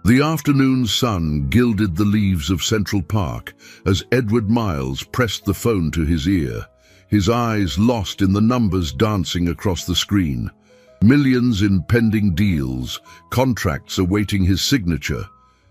The afternoon sun gilded the leaves of Central Park as Edward Miles pressed the phone to his ear, his eyes lost in the numbers dancing across the screen. Millions in pending deals, contracts awaiting his signature,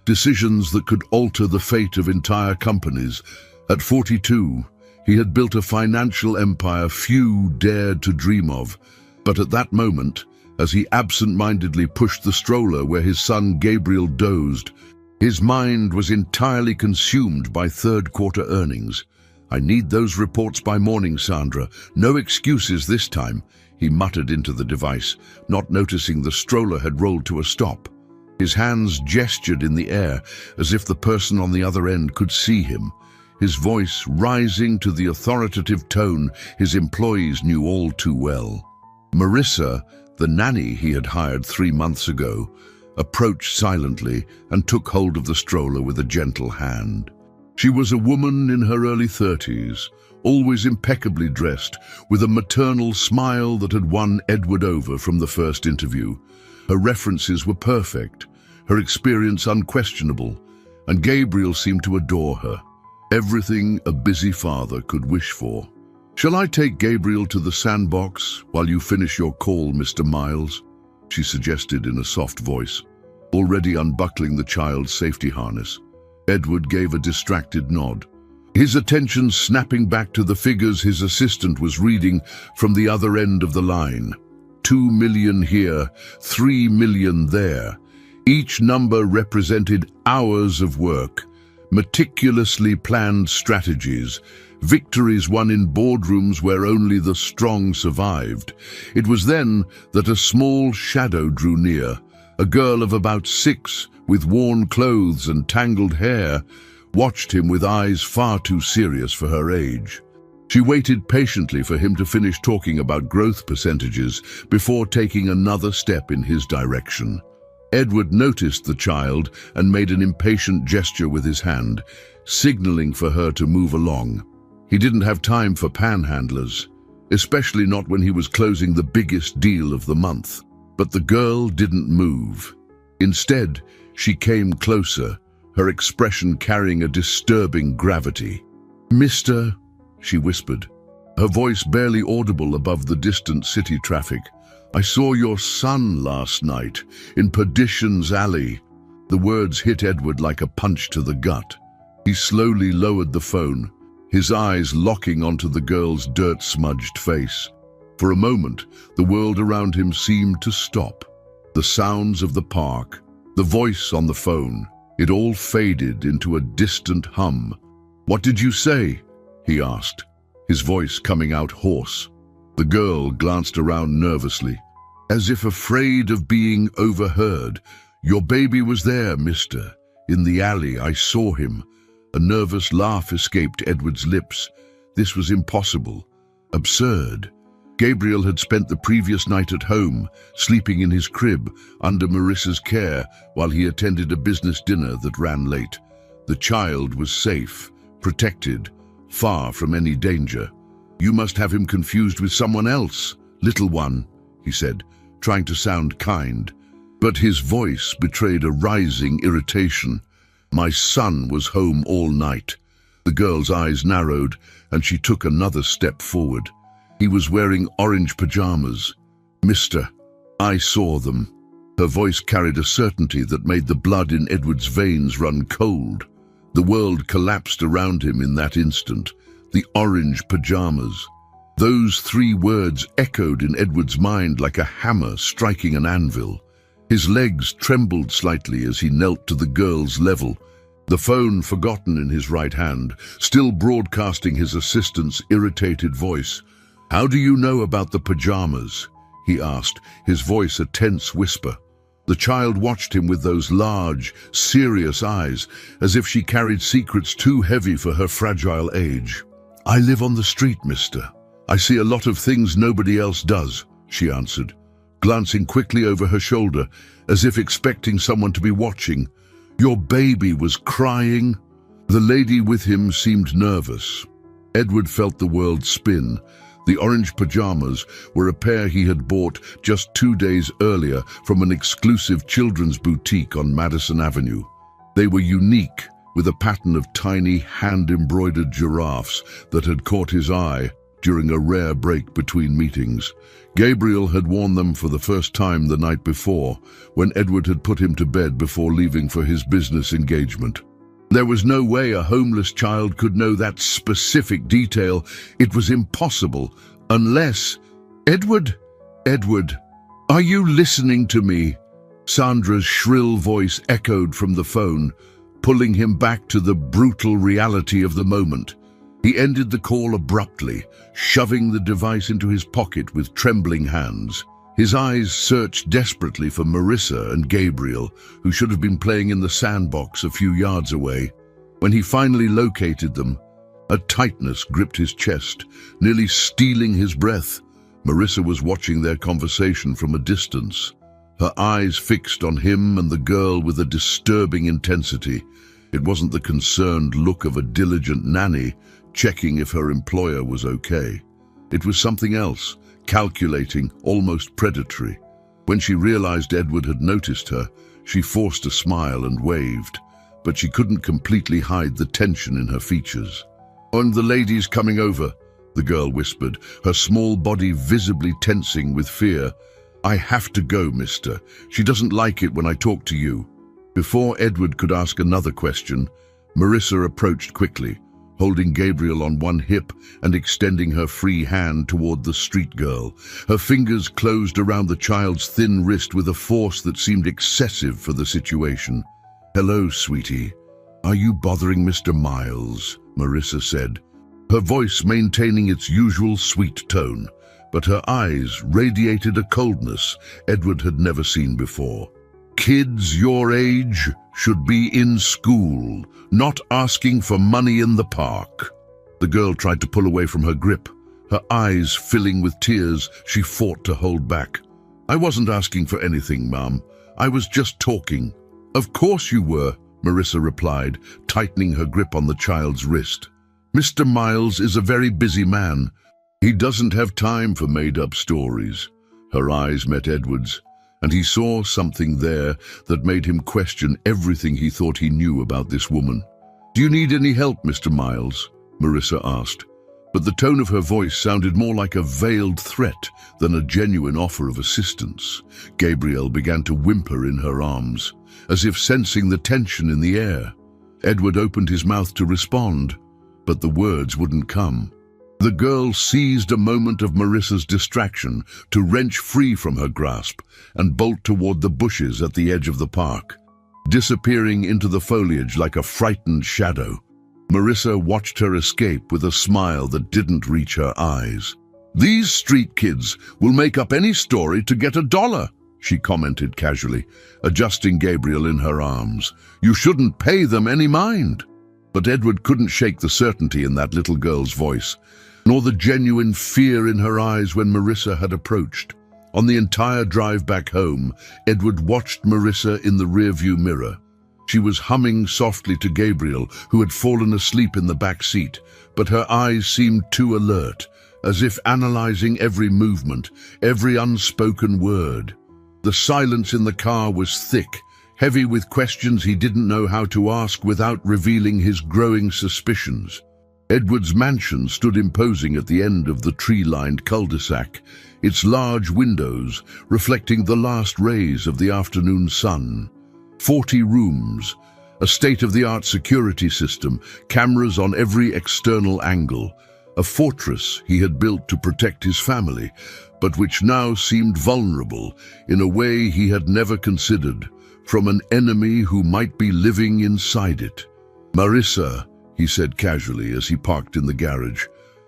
decisions that could alter the fate of entire companies. At 42, he had built a financial empire few dared to dream of. But at that moment, as he absent-mindedly pushed the stroller where his son Gabriel dozed, his mind was entirely consumed by third-quarter earnings. "I need those reports by morning, Sandra. No excuses this time," he muttered into the device, not noticing the stroller had rolled to a stop. His hands gestured in the air as if the person on the other end could see him, his voice rising to the authoritative tone his employees knew all too well. Marissa, the nanny he had hired 3 months ago, approached silently and took hold of the stroller with a gentle hand. She was a woman in her early 30s, always impeccably dressed, with a maternal smile that had won Edward over from the first interview. Her references were perfect, her experience unquestionable, and Gabriel seemed to adore her. Everything a busy father could wish for. "Shall I take Gabriel to the sandbox while you finish your call, Mr. Miles?" she suggested in a soft voice, already unbuckling the child's safety harness. Edward gave a distracted nod, his attention snapping back to the figures his assistant was reading from the other end of the line. 2 million here, 3 million there. Each number represented hours of work, meticulously planned strategies, victories won in boardrooms where only the strong survived. It was then that a small shadow drew near, a girl of about 6, with worn clothes and tangled hair, watched him with eyes far too serious for her age. She waited patiently for him to finish talking about growth percentages before taking another step in his direction. Edward noticed the child and made an impatient gesture with his hand, signaling for her to move along. He didn't have time for panhandlers, especially not when he was closing the biggest deal of the month. But the girl didn't move. Instead, she came closer, her expression carrying a disturbing gravity. "Mister," she whispered, her voice barely audible above the distant city traffic, "I saw your son last night in Perdition's Alley." The words hit Edward like a punch to the gut. He slowly lowered the phone, his eyes locking onto the girl's dirt-smudged face. For a moment, the world around him seemed to stop. The sounds of the park, the voice on the phone, it all faded into a distant hum. "What did you say?" he asked, his voice coming out hoarse. The girl glanced around nervously, as if afraid of being overheard. "Your baby was there, mister. In the alley, I saw him." A nervous laugh escaped Edward's lips. This was impossible, absurd. Gabriel had spent the previous night at home, sleeping in his crib, under Marissa's care, while he attended a business dinner that ran late. The child was safe, protected, far from any danger. "You must have him confused with someone else, little one," he said, trying to sound kind. But his voice betrayed a rising irritation. "My son was home all night." The girl's eyes narrowed, and she took another step forward. "He was wearing orange pajamas. Mister, I saw them." Her voice carried a certainty that made the blood in Edward's veins run cold. The world collapsed around him in that instant. The orange pajamas. Those 3 words echoed in Edward's mind like a hammer striking an anvil. His legs trembled slightly as he knelt to the girl's level, the phone forgotten in his right hand, still broadcasting his assistant's irritated voice. "How do you know about the pajamas?" he asked, his voice a tense whisper. The child watched him with those large, serious eyes, as if she carried secrets too heavy for her fragile age. "I live on the street, mister. I see a lot of things nobody else does," she answered, glancing quickly over her shoulder, as if expecting someone to be watching. "Your baby was crying." The lady with him seemed nervous. Edward felt the world spin. The orange pajamas were a pair he had bought just 2 days earlier from an exclusive children's boutique on Madison Avenue. They were unique, with a pattern of tiny hand-embroidered giraffes that had caught his eye during a rare break between meetings. Gabriel had worn them for the first time the night before, when Edward had put him to bed before leaving for his business engagement. There was no way a homeless child could know that specific detail. It was impossible, unless... Edward, are you listening to me? Sandra's shrill voice echoed from the phone, pulling him back to the brutal reality of the moment. He ended the call abruptly, shoving the device into his pocket with trembling hands. His eyes searched desperately for Marissa and Gabriel, who should have been playing in the sandbox a few yards away. When he finally located them, a tightness gripped his chest, nearly stealing his breath. Marissa was watching their conversation from a distance, her eyes fixed on him and the girl with a disturbing intensity. It wasn't the concerned look of a diligent nanny checking if her employer was okay. It was something else, calculating, almost predatory. When she realized Edward had noticed her, she forced a smile and waved, but she couldn't completely hide the tension in her features. "And the lady's coming over," the girl whispered, her small body visibly tensing with fear. "I have to go, mister. She doesn't like it when I talk to you." Before Edward could ask another question, Marissa approached quickly, holding Gabriel on one hip and extending her free hand toward the street girl. Her fingers closed around the child's thin wrist with a force that seemed excessive for the situation. "Hello, sweetie. Are you bothering Mr. Miles?" Marissa said, her voice maintaining its usual sweet tone, but her eyes radiated a coldness Edward had never seen before. "Kids your age should be in school, not asking for money in the park." The girl tried to pull away from her grip, her eyes filling with tears she fought to hold back. "I wasn't asking for anything, Mom. I was just talking." "Of course you were," Marissa replied, tightening her grip on the child's wrist. "Mr. Miles is a very busy man. He doesn't have time for made-up stories." Her eyes met Edward's, and he saw something there that made him question everything he thought he knew about this woman. "Do you need any help, Mr. Miles?" Marissa asked, but the tone of her voice sounded more like a veiled threat than a genuine offer of assistance. Gabriel began to whimper in her arms, as if sensing the tension in the air. Edward opened his mouth to respond, but the words wouldn't come. The girl seized a moment of Marissa's distraction to wrench free from her grasp and bolt toward the bushes at the edge of the park, disappearing into the foliage like a frightened shadow. Marissa watched her escape with a smile that didn't reach her eyes. "These street kids will make up any story to get $1, she commented casually, adjusting Gabriel in her arms. "You shouldn't pay them any mind." But Edward couldn't shake the certainty in that little girl's voice, nor the genuine fear in her eyes when Marissa had approached. On the entire drive back home, Edward watched Marissa in the rearview mirror. She was humming softly to Gabriel, who had fallen asleep in the back seat, but her eyes seemed too alert, as if analyzing every movement, every unspoken word. The silence in the car was thick, heavy with questions he didn't know how to ask without revealing his growing suspicions. Edward's mansion stood imposing at the end of the tree-lined cul-de-sac, its large windows reflecting the last rays of the afternoon sun. 40 rooms, a state-of-the-art security system, cameras on every external angle, a fortress he had built to protect his family, but which now seemed vulnerable in a way he had never considered, from an enemy who might be living inside it. "Marissa," he said casually as he parked in the garage,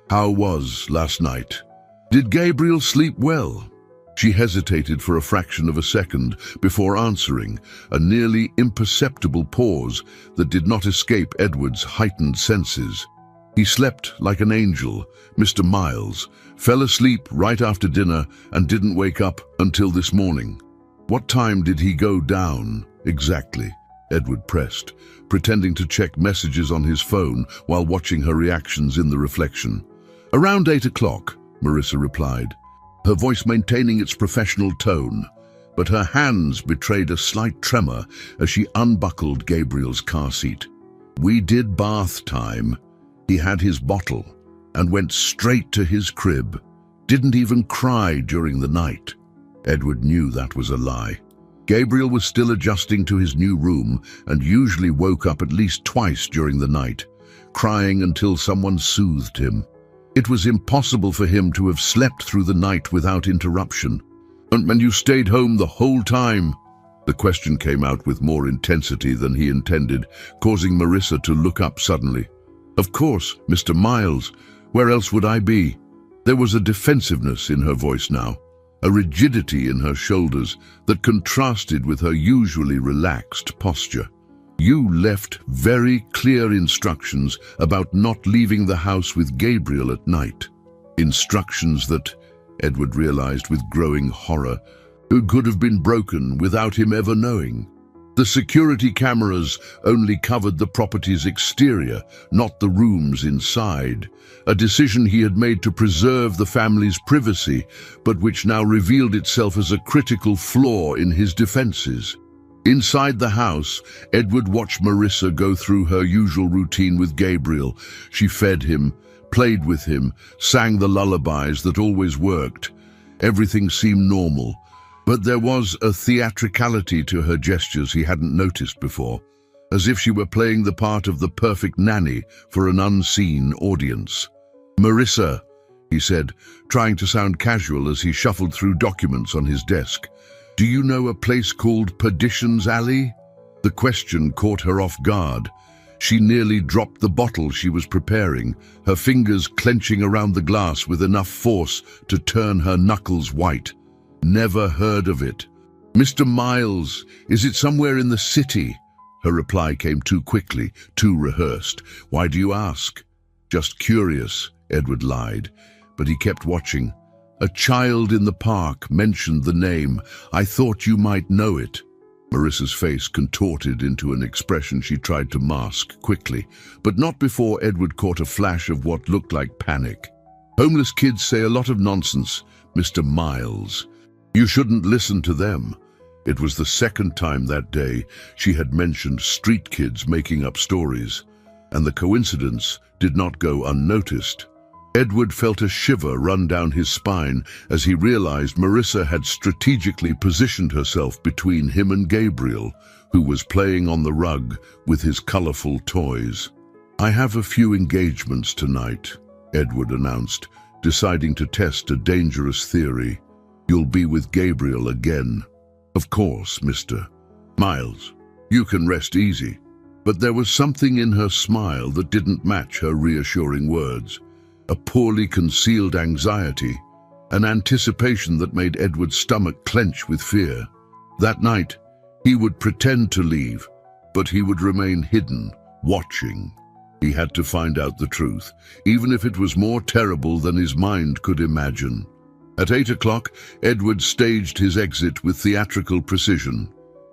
"how was last night? Did Gabriel sleep well?" She hesitated for a fraction of a second before answering, a nearly imperceptible pause that did not escape Edward's heightened senses. "He slept like an angel, Mr. Miles, fell asleep right after dinner and didn't wake up until this morning." "What time did he go down, exactly?" Edward pressed, pretending to check messages on his phone while watching her reactions in the reflection. "Around 8 o'clock, Marissa replied, her voice maintaining its professional tone, but her hands betrayed a slight tremor as she unbuckled Gabriel's car seat. We did bath time. He had his bottle and went straight to his crib. Didn't even cry during the night. Edward knew that was a lie. Gabriel was still adjusting to his new room and usually woke up at least twice during the night, crying until someone soothed him. It was impossible for him to have slept through the night without interruption. "And you stayed home the whole time?" The question came out with more intensity than he intended, causing Marissa to look up suddenly. "Of course, Mr. Miles. Where else would I be?" There was a defensiveness in her voice now, a rigidity in her shoulders that contrasted with her usually relaxed posture. "You left very clear instructions about not leaving the house with Gabriel at night." Instructions that, Edward realized with growing horror, could have been broken without him ever knowing. The security cameras only covered the property's exterior, not the rooms inside, a decision he had made to preserve the family's privacy, but which now revealed itself as a critical flaw in his defenses. Inside the house, Edward watched Marissa go through her usual routine with Gabriel. She fed him, played with him, sang the lullabies that always worked. Everything seemed normal, but there was a theatricality to her gestures he hadn't noticed before, as if she were playing the part of the perfect nanny for an unseen audience. "Marissa," he said, trying to sound casual as he shuffled through documents on his desk, "do you know a place called Perdition's Alley?" The question caught her off guard. She nearly dropped the bottle she was preparing, her fingers clenching around the glass with enough force to turn her knuckles white. "Never heard of it." "Mr. Miles, is it somewhere in the city?" Her reply came too quickly, too rehearsed. "Why do you ask?" "Just curious," Edward lied, but he kept watching. "A child in the park mentioned the name. I thought you might know it." Marissa's face contorted into an expression she tried to mask quickly, but not before Edward caught a flash of what looked like panic. "Homeless kids say a lot of nonsense, Mr. Miles. You shouldn't listen to them." It was the second time that day she had mentioned street kids making up stories, and the coincidence did not go unnoticed. Edward felt a shiver run down his spine as he realized Marissa had strategically positioned herself between him and Gabriel, who was playing on the rug with his colorful toys. "I have a few engagements tonight," Edward announced, deciding to test a dangerous theory. "You'll be with Gabriel again." "Of course, Mr. Miles. You can rest easy." But there was something in her smile that didn't match her reassuring words. A poorly concealed anxiety, an anticipation that made Edward's stomach clench with fear. That night, he would pretend to leave, but he would remain hidden, watching. He had to find out the truth, even if it was more terrible than his mind could imagine. At 8 o'clock, Edward staged his exit with theatrical precision.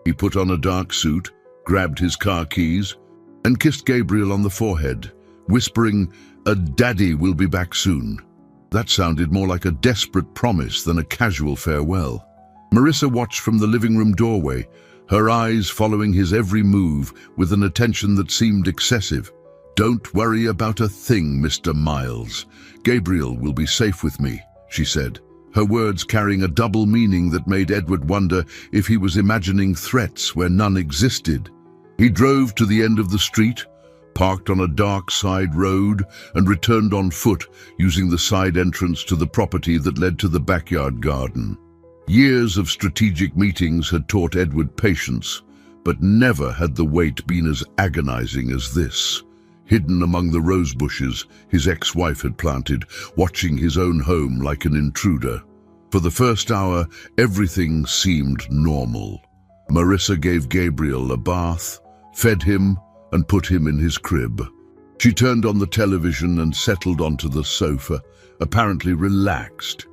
He put on a dark suit, grabbed his car keys, and kissed Gabriel on the forehead, whispering, "A daddy will be back soon." That sounded more like a desperate promise than a casual farewell. Marissa watched from the living room doorway, her eyes following his every move with an attention that seemed excessive. "Don't worry about a thing, Mr. Miles. Gabriel will be safe with me," she said, her words carrying a double meaning that made Edward wonder if he was imagining threats where none existed. He drove to the end of the street, parked on a dark side road, and returned on foot, using the side entrance to the property that led to the backyard garden. Years of strategic meetings had taught Edward patience, but never had the wait been as agonizing as this. Hidden among the rose bushes his ex-wife had planted, watching his own home like an intruder. For the first hour, everything seemed normal. Marissa gave Gabriel a bath, fed him, and put him in his crib. She turned on the television and settled onto the sofa, apparently relaxed.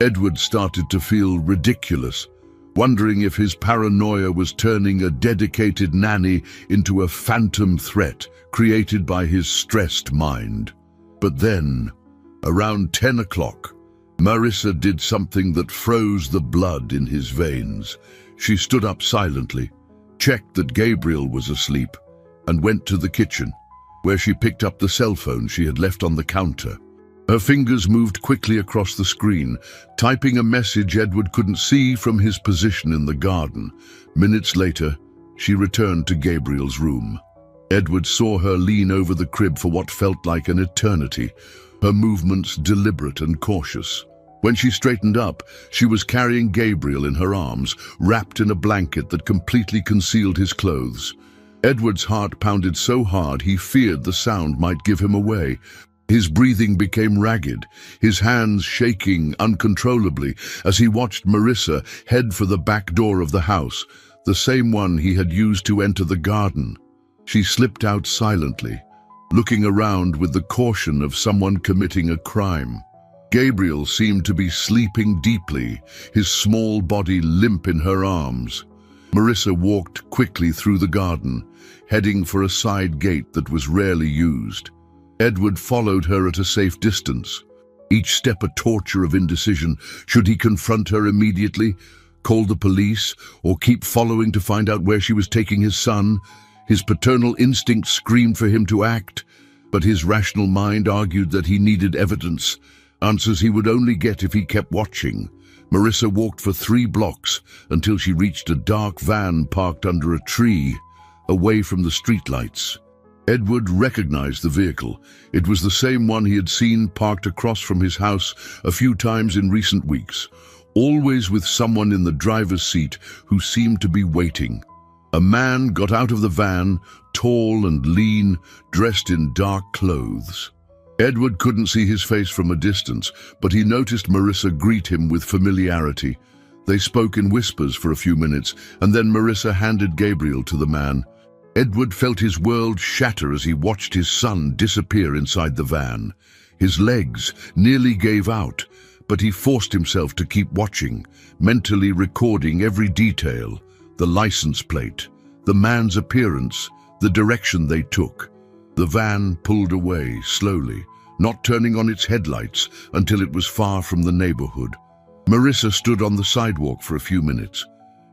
Edward started to feel ridiculous, wondering if his paranoia was turning a dedicated nanny into a phantom threat created by his stressed mind. But then, around 10 o'clock, Marissa did something that froze the blood in his veins. She stood up silently, checked that Gabriel was asleep, and went to the kitchen, where she picked up the cell phone she had left on the counter. Her fingers moved quickly across the screen, typing a message Edward couldn't see from his position in the garden. Minutes later, she returned to Gabriel's room. Edward saw her lean over the crib for what felt like an eternity, her movements deliberate and cautious. When she straightened up, she was carrying Gabriel in her arms, wrapped in a blanket that completely concealed his clothes. Edward's heart pounded so hard he feared the sound might give him away. His breathing became ragged, his hands shaking uncontrollably as he watched Marissa head for the back door of the house, the same one he had used to enter the garden. She slipped out silently, looking around with the caution of someone committing a crime. Gabriel seemed to be sleeping deeply, his small body limp in her arms. Marissa walked quickly through the garden, heading for a side gate that was rarely used. Edward followed her at a safe distance, each step a torture of indecision. Should he confront her immediately, call the police, or keep following to find out where she was taking his son? His paternal instinct screamed for him to act, but his rational mind argued that he needed evidence, answers he would only get if he kept watching. Marissa walked for 3 blocks until she reached a dark van parked under a tree, away from the streetlights. Edward recognized the vehicle. It was the same one he had seen parked across from his house a few times in recent weeks, always with someone in the driver's seat who seemed to be waiting. A man got out of the van, tall and lean, dressed in dark clothes. Edward couldn't see his face from a distance, but he noticed Marissa greet him with familiarity. They spoke in whispers for a few minutes, and then Marissa handed Gabriel to the man. Edward felt his world shatter as he watched his son disappear inside the van. His legs nearly gave out, but he forced himself to keep watching, mentally recording every detail: the license plate, the man's appearance, the direction they took. The van pulled away slowly, not turning on its headlights until it was far from the neighborhood. Marissa stood on the sidewalk for a few minutes,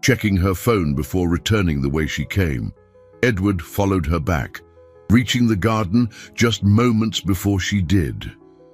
checking her phone before returning the way she came. Edward followed her back, reaching the garden just moments before she did.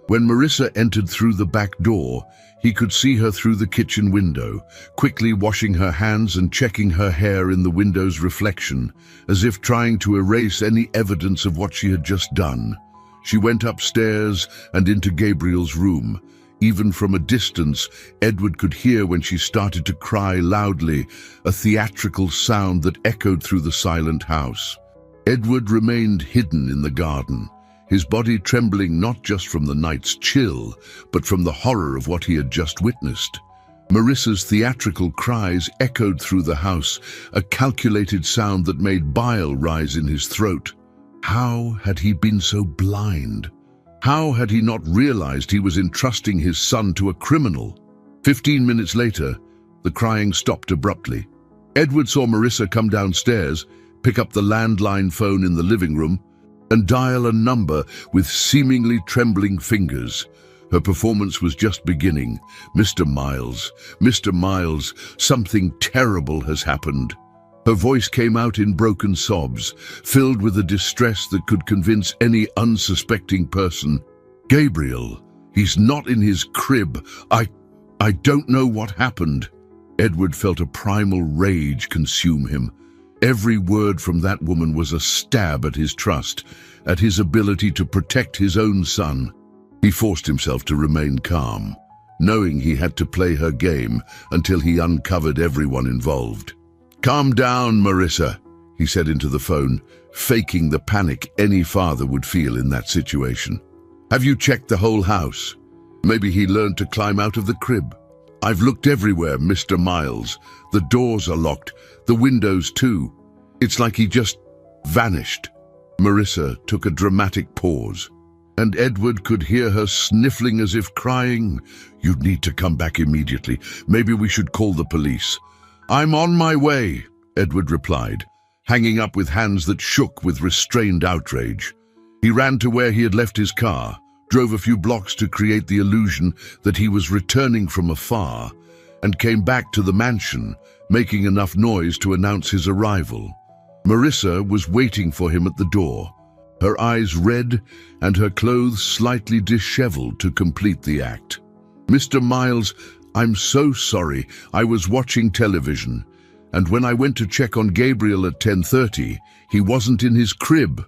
When Marissa entered through the back door, he could see her through the kitchen window, quickly washing her hands and checking her hair in the window's reflection, as if trying to erase any evidence of what she had just done. She went upstairs and into Gabriel's room. Even from a distance, Edward could hear when she started to cry loudly, a theatrical sound that echoed through the silent house. Edward remained hidden in the garden, his body trembling not just from the night's chill, but from the horror of what he had just witnessed. Marissa's theatrical cries echoed through the house, a calculated sound that made bile rise in his throat. How had he been so blind? How had he not realized he was entrusting his son to a criminal? 15 minutes later, the crying stopped abruptly. Edward saw Marissa come downstairs, pick up the landline phone in the living room, and dial a number with seemingly trembling fingers. Her performance was just beginning. Mr. Miles, something terrible has happened." Her voice came out in broken sobs, filled with a distress that could convince any unsuspecting person. "Gabriel, he's not in his crib. I don't know what happened." Edward felt a primal rage consume him. Every word from that woman was a stab at his trust, at his ability to protect his own son. He forced himself to remain calm, knowing he had to play her game until he uncovered everyone involved. "Calm down, Marissa," he said into the phone, faking the panic any father would feel in that situation. "Have you checked the whole house? Maybe he learned to climb out of the crib. I've looked everywhere, Mr. Miles. The doors are locked, the windows too. It's like he just vanished." Marissa took a dramatic pause, and Edward could hear her sniffling as if crying, "You need to come back immediately. Maybe we should call the police." "I'm on my way," Edward replied, hanging up with hands that shook with restrained outrage. He ran to where he had left his car, drove a few blocks to create the illusion that he was returning from afar, and came back to the mansion, making enough noise to announce his arrival. Marissa was waiting for him at the door, her eyes red and her clothes slightly disheveled to complete the act. "Mr. Miles, I'm so sorry. I was watching television, and when I went to check on Gabriel at 10:30, he wasn't in his crib."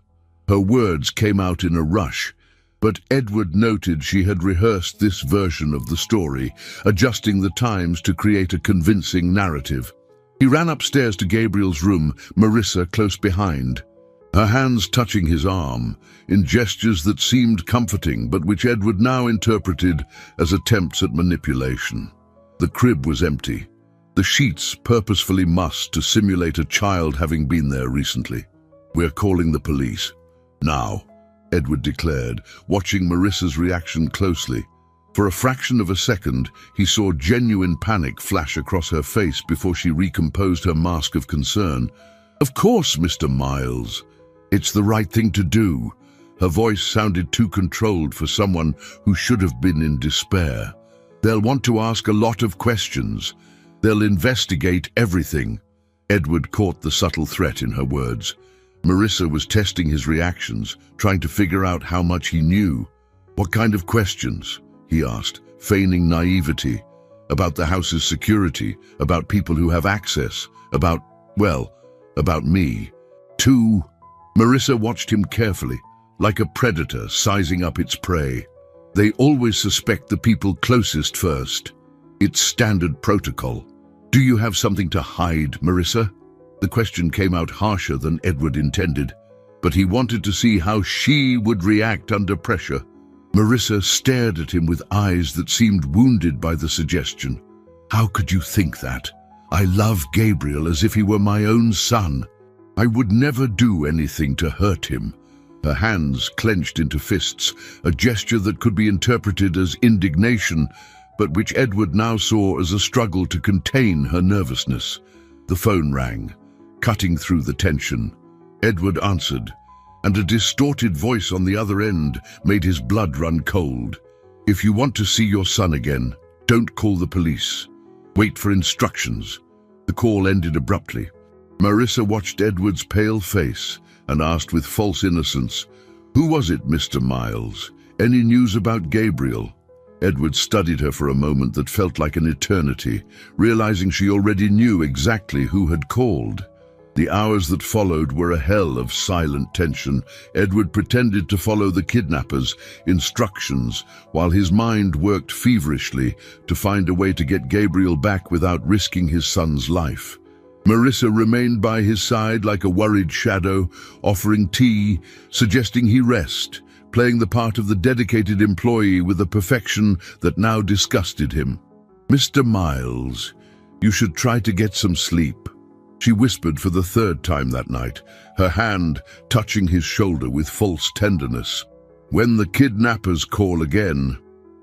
Her words came out in a rush, but Edward noted she had rehearsed this version of the story, adjusting the times to create a convincing narrative. He ran upstairs to Gabriel's room, Marissa close behind, her hands touching his arm, in gestures that seemed comforting but which Edward now interpreted as attempts at manipulation. The crib was empty, the sheets purposefully mussed to simulate a child having been there recently. "We're calling the police. Now," Edward declared, watching Marissa's reaction closely. For a fraction of a second, he saw genuine panic flash across her face before she recomposed her mask of concern. "Of course, Mr. Miles. It's the right thing to do." Her voice sounded too controlled for someone who should have been in despair. "They'll want to ask a lot of questions. They'll investigate everything." Edward caught the subtle threat in her words. Marissa was testing his reactions, trying to figure out how much he knew. "What kind of questions?" he asked, feigning naivety. "About the house's security, about people who have access, about me." "Two." Marissa watched him carefully, like a predator sizing up its prey. "They always suspect the people closest first. It's standard protocol. Do you have something to hide, Marissa?" The question came out harsher than Edward intended, but he wanted to see how she would react under pressure. Marissa stared at him with eyes that seemed wounded by the suggestion. "How could you think that? I love Gabriel as if he were my own son. I would never do anything to hurt him." Her hands clenched into fists, a gesture that could be interpreted as indignation, but which Edward now saw as a struggle to contain her nervousness. The phone rang, cutting through the tension. Edward answered, and a distorted voice on the other end made his blood run cold. "If you want to see your son again, don't call the police. Wait for instructions." The call ended abruptly. Marissa watched Edward's pale face and asked with false innocence, "Who was it, Mr. Miles? Any news about Gabriel?" Edward studied her for a moment that felt like an eternity, realizing she already knew exactly who had called. The hours that followed were a hell of silent tension. Edward pretended to follow the kidnappers' instructions while his mind worked feverishly to find a way to get Gabriel back without risking his son's life. Marissa remained by his side like a worried shadow, offering tea, suggesting he rest, playing the part of the dedicated employee with a perfection that now disgusted him. "Mr. Miles, you should try to get some sleep," she whispered for the third time that night, her hand touching his shoulder with false tenderness. "When the kidnappers call again,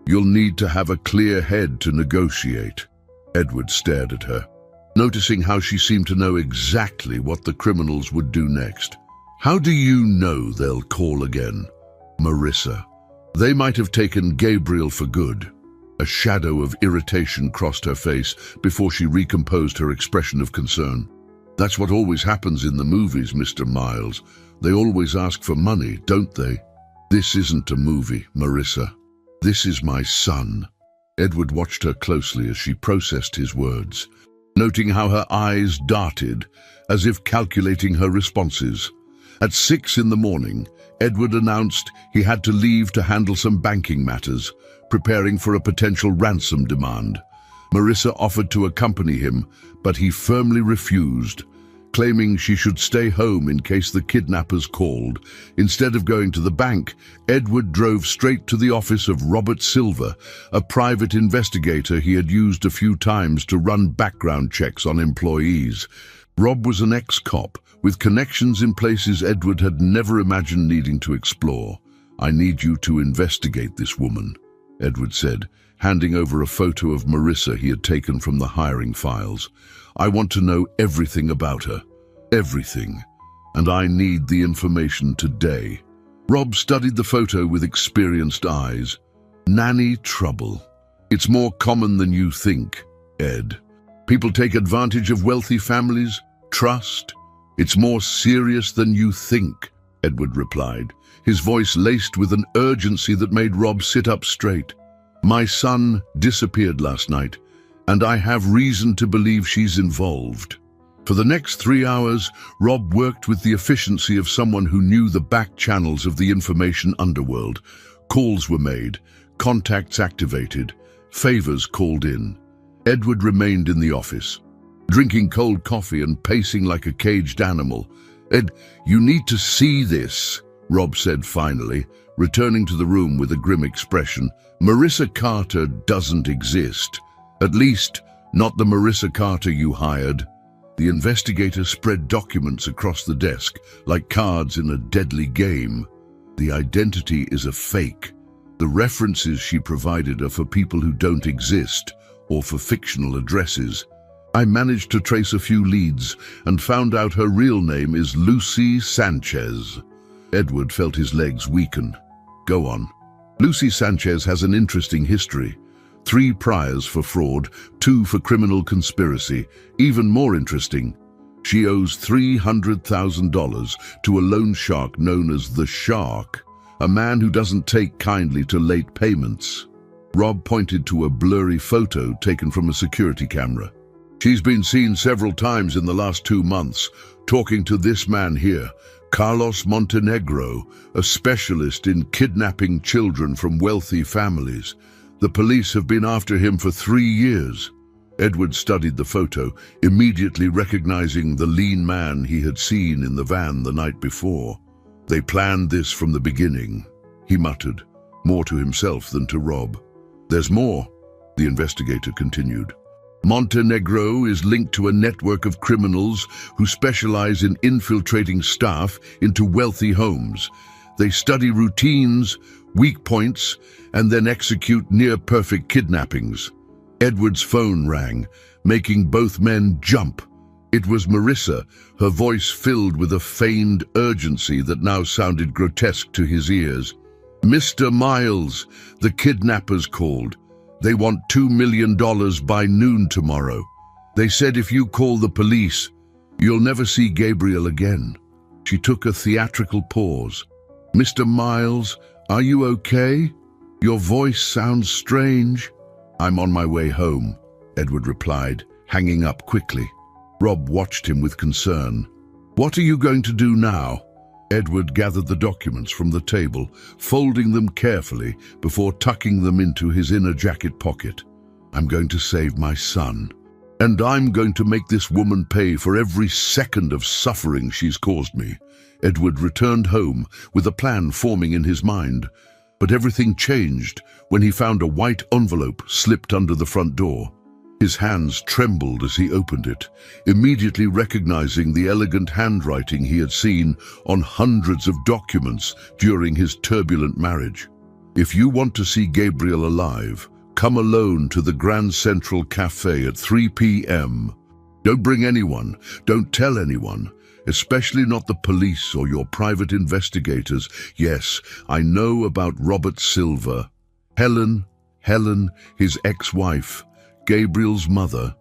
you'll need to have a clear head to negotiate." Edward stared at her, noticing how she seemed to know exactly what the criminals would do next. "How do you know they'll call again, Marissa?" "They might have taken Gabriel for good." A shadow of irritation crossed her face before she recomposed her expression of concern. "That's what always happens in the movies, Mr. Miles. They always ask for money, don't they?" "This isn't a movie, Marissa. This is my son." Edward watched her closely as she processed his words, noting how her eyes darted, as if calculating her responses. At 6 in the morning, Edward announced he had to leave to handle some banking matters, preparing for a potential ransom demand. Marissa offered to accompany him, but he firmly refused, claiming she should stay home in case the kidnappers called. Instead of going to the bank, Edward drove straight to the office of Robert Silver, a private investigator he had used a few times to run background checks on employees. Rob was an ex-cop, with connections in places Edward had never imagined needing to explore. "I need you to investigate this woman," Edward said, handing over a photo of Marissa he had taken from the hiring files. "I want to know everything about her. Everything. And I need the information today." Rob studied the photo with experienced eyes. Nanny trouble. It's more common than you think, Ed. People take advantage of wealthy families. Trust. It's more serious than you think, Edward replied, his voice laced with an urgency that made Rob sit up straight. My son disappeared last night, and I have reason to believe she's involved. For the next 3 hours, Rob worked with the efficiency of someone who knew the back channels of the information underworld. Calls were made, contacts activated, favors called in. Edward remained in the office, drinking cold coffee and pacing like a caged animal. Ed, you need to see this, Rob said finally, returning to the room with a grim expression. Marissa Carter doesn't exist. At least, not the Marissa Carter you hired. The investigator spread documents across the desk, like cards in a deadly game. The identity is a fake. The references she provided are for people who don't exist, or for fictional addresses. I managed to trace a few leads and found out her real name is Lucy Sanchez. Edward felt his legs weaken. Go on. Lucy Sanchez has an interesting history. 3 priors for fraud, 2 for criminal conspiracy. Even more interesting, she owes $300,000 to a loan shark known as the Shark, a man who doesn't take kindly to late payments. Rob pointed to a blurry photo taken from a security camera. She's been seen several times in the last 2 months, talking to this man here, Carlos Montenegro, a specialist in kidnapping children from wealthy families. The police have been after him for 3 years. Edward studied the photo, immediately recognizing the lean man he had seen in the van the night before. They planned this from the beginning, he muttered, more to himself than to Rob. There's more, the investigator continued. Montenegro is linked to a network of criminals who specialize in infiltrating staff into wealthy homes. They study routines, weak points, and then execute near-perfect kidnappings. Edward's phone rang, making both men jump. It was Marissa, her voice filled with a feigned urgency that now sounded grotesque to his ears. Mr. Miles, the kidnappers called. They want $2 million by noon tomorrow. They said if you call the police, you'll never see Gabriel again. She took a theatrical pause. Mr. Miles, are you okay? Your voice sounds strange. I'm on my way home, Edward replied, hanging up quickly. Rob watched him with concern. What are you going to do now? Edward gathered the documents from the table, folding them carefully before tucking them into his inner jacket pocket. I'm going to save my son. And I'm going to make this woman pay for every second of suffering she's caused me. Edward returned home with a plan forming in his mind. But everything changed when he found a white envelope slipped under the front door. His hands trembled as he opened it, immediately recognizing the elegant handwriting he had seen on hundreds of documents during his turbulent marriage. If you want to see Gabriel alive, come alone to the Grand Central Cafe at 3 p.m. Don't bring anyone, don't tell anyone, especially not the police or your private investigators. Yes, I know about Robert Silver. Helen, his ex-wife, Gabriel's mother.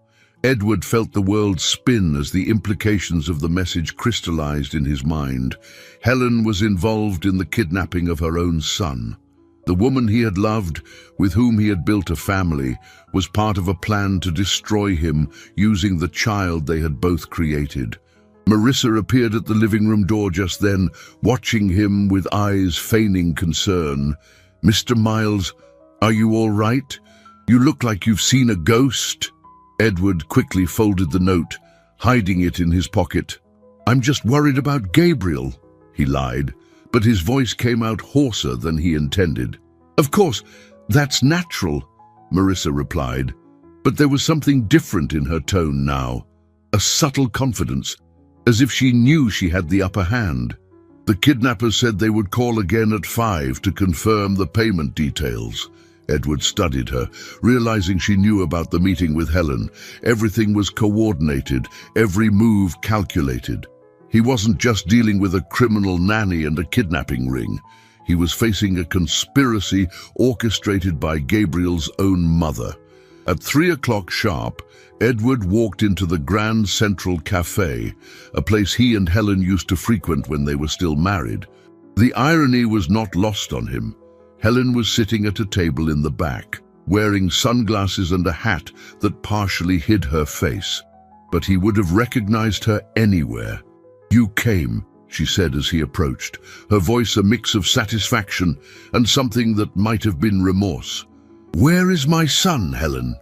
Edward felt the world spin as the implications of the message crystallized in his mind. Helen was involved in the kidnapping of her own son. The woman he had loved, with whom he had built a family, was part of a plan to destroy him using the child they had both created. Marissa appeared at the living room door just then, watching him with eyes feigning concern. Mr. Miles, are you all right? You look like you've seen a ghost. Edward quickly folded the note, hiding it in his pocket. I'm just worried about Gabriel, he lied, but his voice came out hoarser than he intended. Of course, that's natural, Marissa replied, but there was something different in her tone now, a subtle confidence, as if she knew she had the upper hand. The kidnappers said they would call again at 5 to confirm the payment details. Edward studied her, realizing she knew about the meeting with Helen. Everything was coordinated, every move calculated. He wasn't just dealing with a criminal nanny and a kidnapping ring. He was facing a conspiracy orchestrated by Gabriel's own mother. At 3 o'clock sharp, Edward walked into the Grand Central Cafe, a place he and Helen used to frequent when they were still married. The irony was not lost on him. Helen was sitting at a table in the back, wearing sunglasses and a hat that partially hid her face. But he would have recognized her anywhere. "You came," she said as he approached, her voice a mix of satisfaction and something that might have been remorse. "Where is my son, Helen?"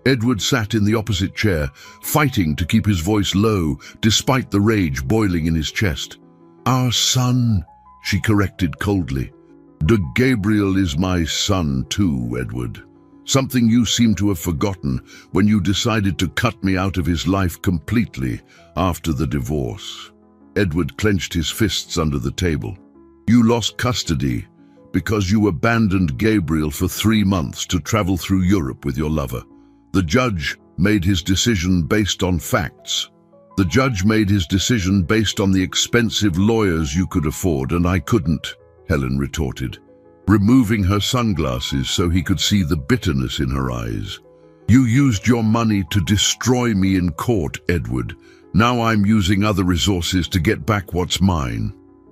Edward sat in the opposite chair, fighting to keep his voice low despite the rage boiling in his chest. "Our son," she corrected coldly. "Gabriel is my son too, Edward. Something you seem to have forgotten when you decided to cut me out of his life completely after the divorce." Edward clenched his fists under the table. "You lost custody because you abandoned Gabriel for 3 months to travel through Europe with your lover. The judge made his decision based on facts. The judge made his decision based on the expensive lawyers you could afford, and I couldn't," Helen retorted, removing her sunglasses so he could see the bitterness in her eyes. "You used your money to destroy me in court, Edward. Now I'm using other resources to get back what's mine.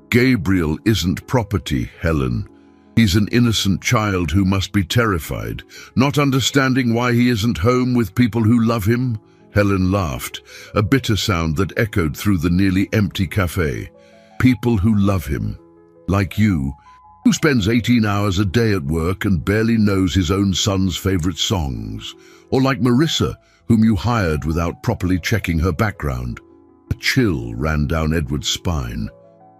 Gabriel isn't property, Helen. He's an innocent child who must be terrified, not understanding why he isn't home with people who love him." Helen laughed, a bitter sound that echoed through the nearly empty cafe. "People who love him. Like you, who spends 18 hours a day at work and barely knows his own son's favorite songs. Or like Marissa, whom you hired without properly checking her background." A chill ran down Edward's spine.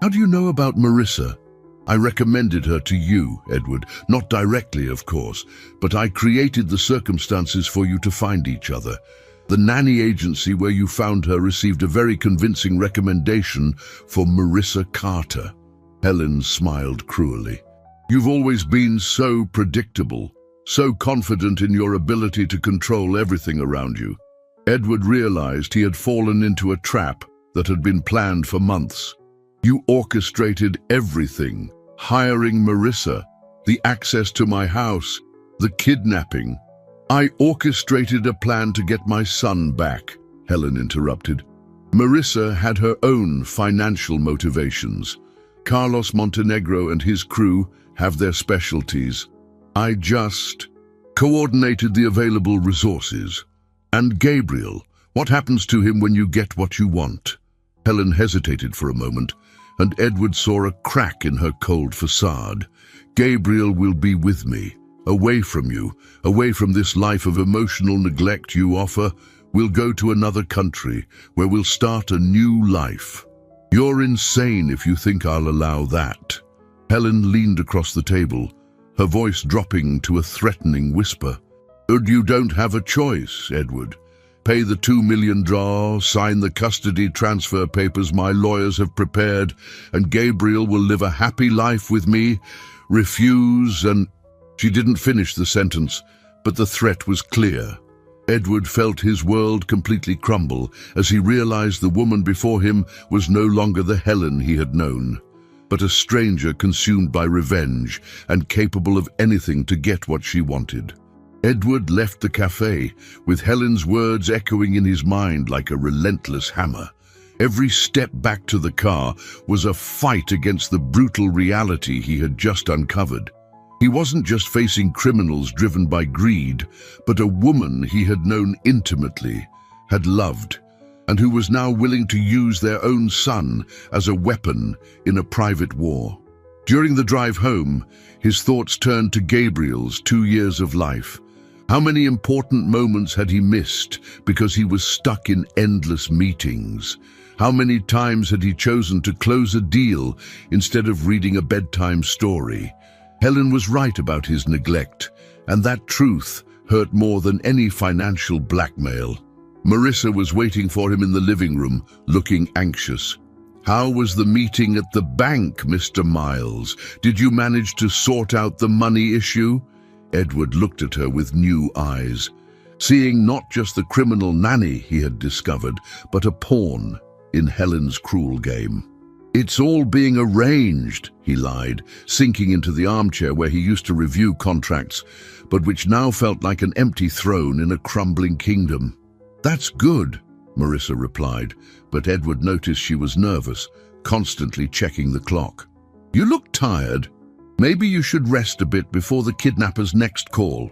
"How do you know about Marissa?" "I recommended her to you, Edward. Not directly, of course, but I created the circumstances for you to find each other. The nanny agency where you found her received a very convincing recommendation for Marissa Carter." Helen smiled cruelly. "You've always been so predictable, so confident in your ability to control everything around you." Edward realized he had fallen into a trap that had been planned for months. "You orchestrated everything, hiring Marissa, the access to my house, the kidnapping." "I orchestrated a plan to get my son back," Helen interrupted. "Marissa had her own financial motivations. Carlos Montenegro and his crew have their specialties. I just coordinated the available resources. And Gabriel, what happens to him when you get what you want?" Helen hesitated for a moment, and Edward saw a crack in her cold facade. "Gabriel will be with me, away from you, away from this life of emotional neglect you offer. We'll go to another country where we'll start a new life." "You're insane if you think I'll allow that." Helen leaned across the table, her voice dropping to a threatening whisper. "You don't have a choice, Edward. Pay the $2 million, sign the custody transfer papers my lawyers have prepared, and Gabriel will live a happy life with me. Refuse and—" She didn't finish the sentence, but the threat was clear. Edward felt his world completely crumble as he realized the woman before him was no longer the Helen he had known, but a stranger consumed by revenge and capable of anything to get what she wanted. Edward left the cafe, with Helen's words echoing in his mind like a relentless hammer. Every step back to the car was a fight against the brutal reality he had just uncovered. He wasn't just facing criminals driven by greed, but a woman he had known intimately, had loved, and who was now willing to use their own son as a weapon in a private war. During the drive home, his thoughts turned to Gabriel's 2 years of life. How many important moments had he missed because he was stuck in endless meetings? How many times had he chosen to close a deal instead of reading a bedtime story? Helen was right about his neglect, and that truth hurt more than any financial blackmail. Marissa was waiting for him in the living room, looking anxious. "How was the meeting at the bank, Mr. Miles? Did you manage to sort out the money issue?" Edward looked at her with new eyes, seeing not just the criminal nanny he had discovered, but a pawn. in Helen's cruel game. "It's all being arranged," he lied, sinking into the armchair where he used to review contracts, but which now felt like an empty throne in a crumbling kingdom. "That's good," Marissa replied, but Edward noticed she was nervous, constantly checking the clock. "You look tired. Maybe you should rest a bit before the kidnapper's next call."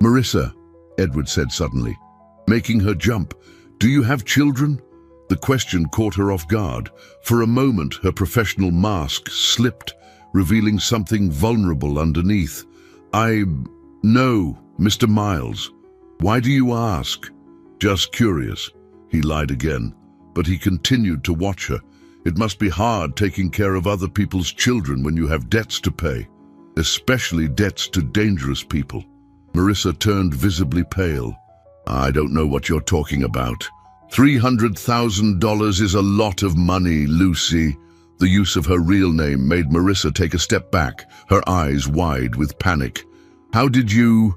"Marissa," Edward said suddenly, making her jump, "do you have children?" The question caught her off guard. For a moment, her professional mask slipped, revealing something vulnerable underneath. No, Mr. Miles. Why do you ask?" "Just curious," he lied again, but he continued to watch her. "It must be hard taking care of other people's children when you have debts to pay, especially debts to dangerous people." Marissa turned visibly pale. "I don't know what you're talking about. $300,000 is a lot of money, Lucy." The use of her real name made Marissa take a step back, her eyes wide with panic. "How did you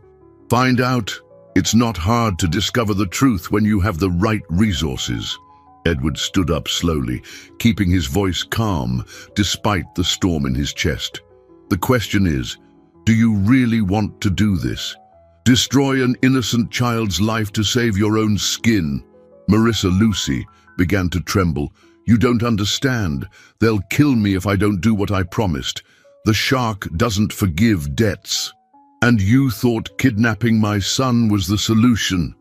find out?" "It's not hard to discover the truth when you have the right resources." Edward stood up slowly, keeping his voice calm despite the storm in his chest. "The question is, do you really want to do this? Destroy an innocent child's life to save your own skin?" Marissa Lucy began to tremble. "You don't understand. They'll kill me if I don't do what I promised. The shark doesn't forgive debts. And you thought kidnapping my son was the solution."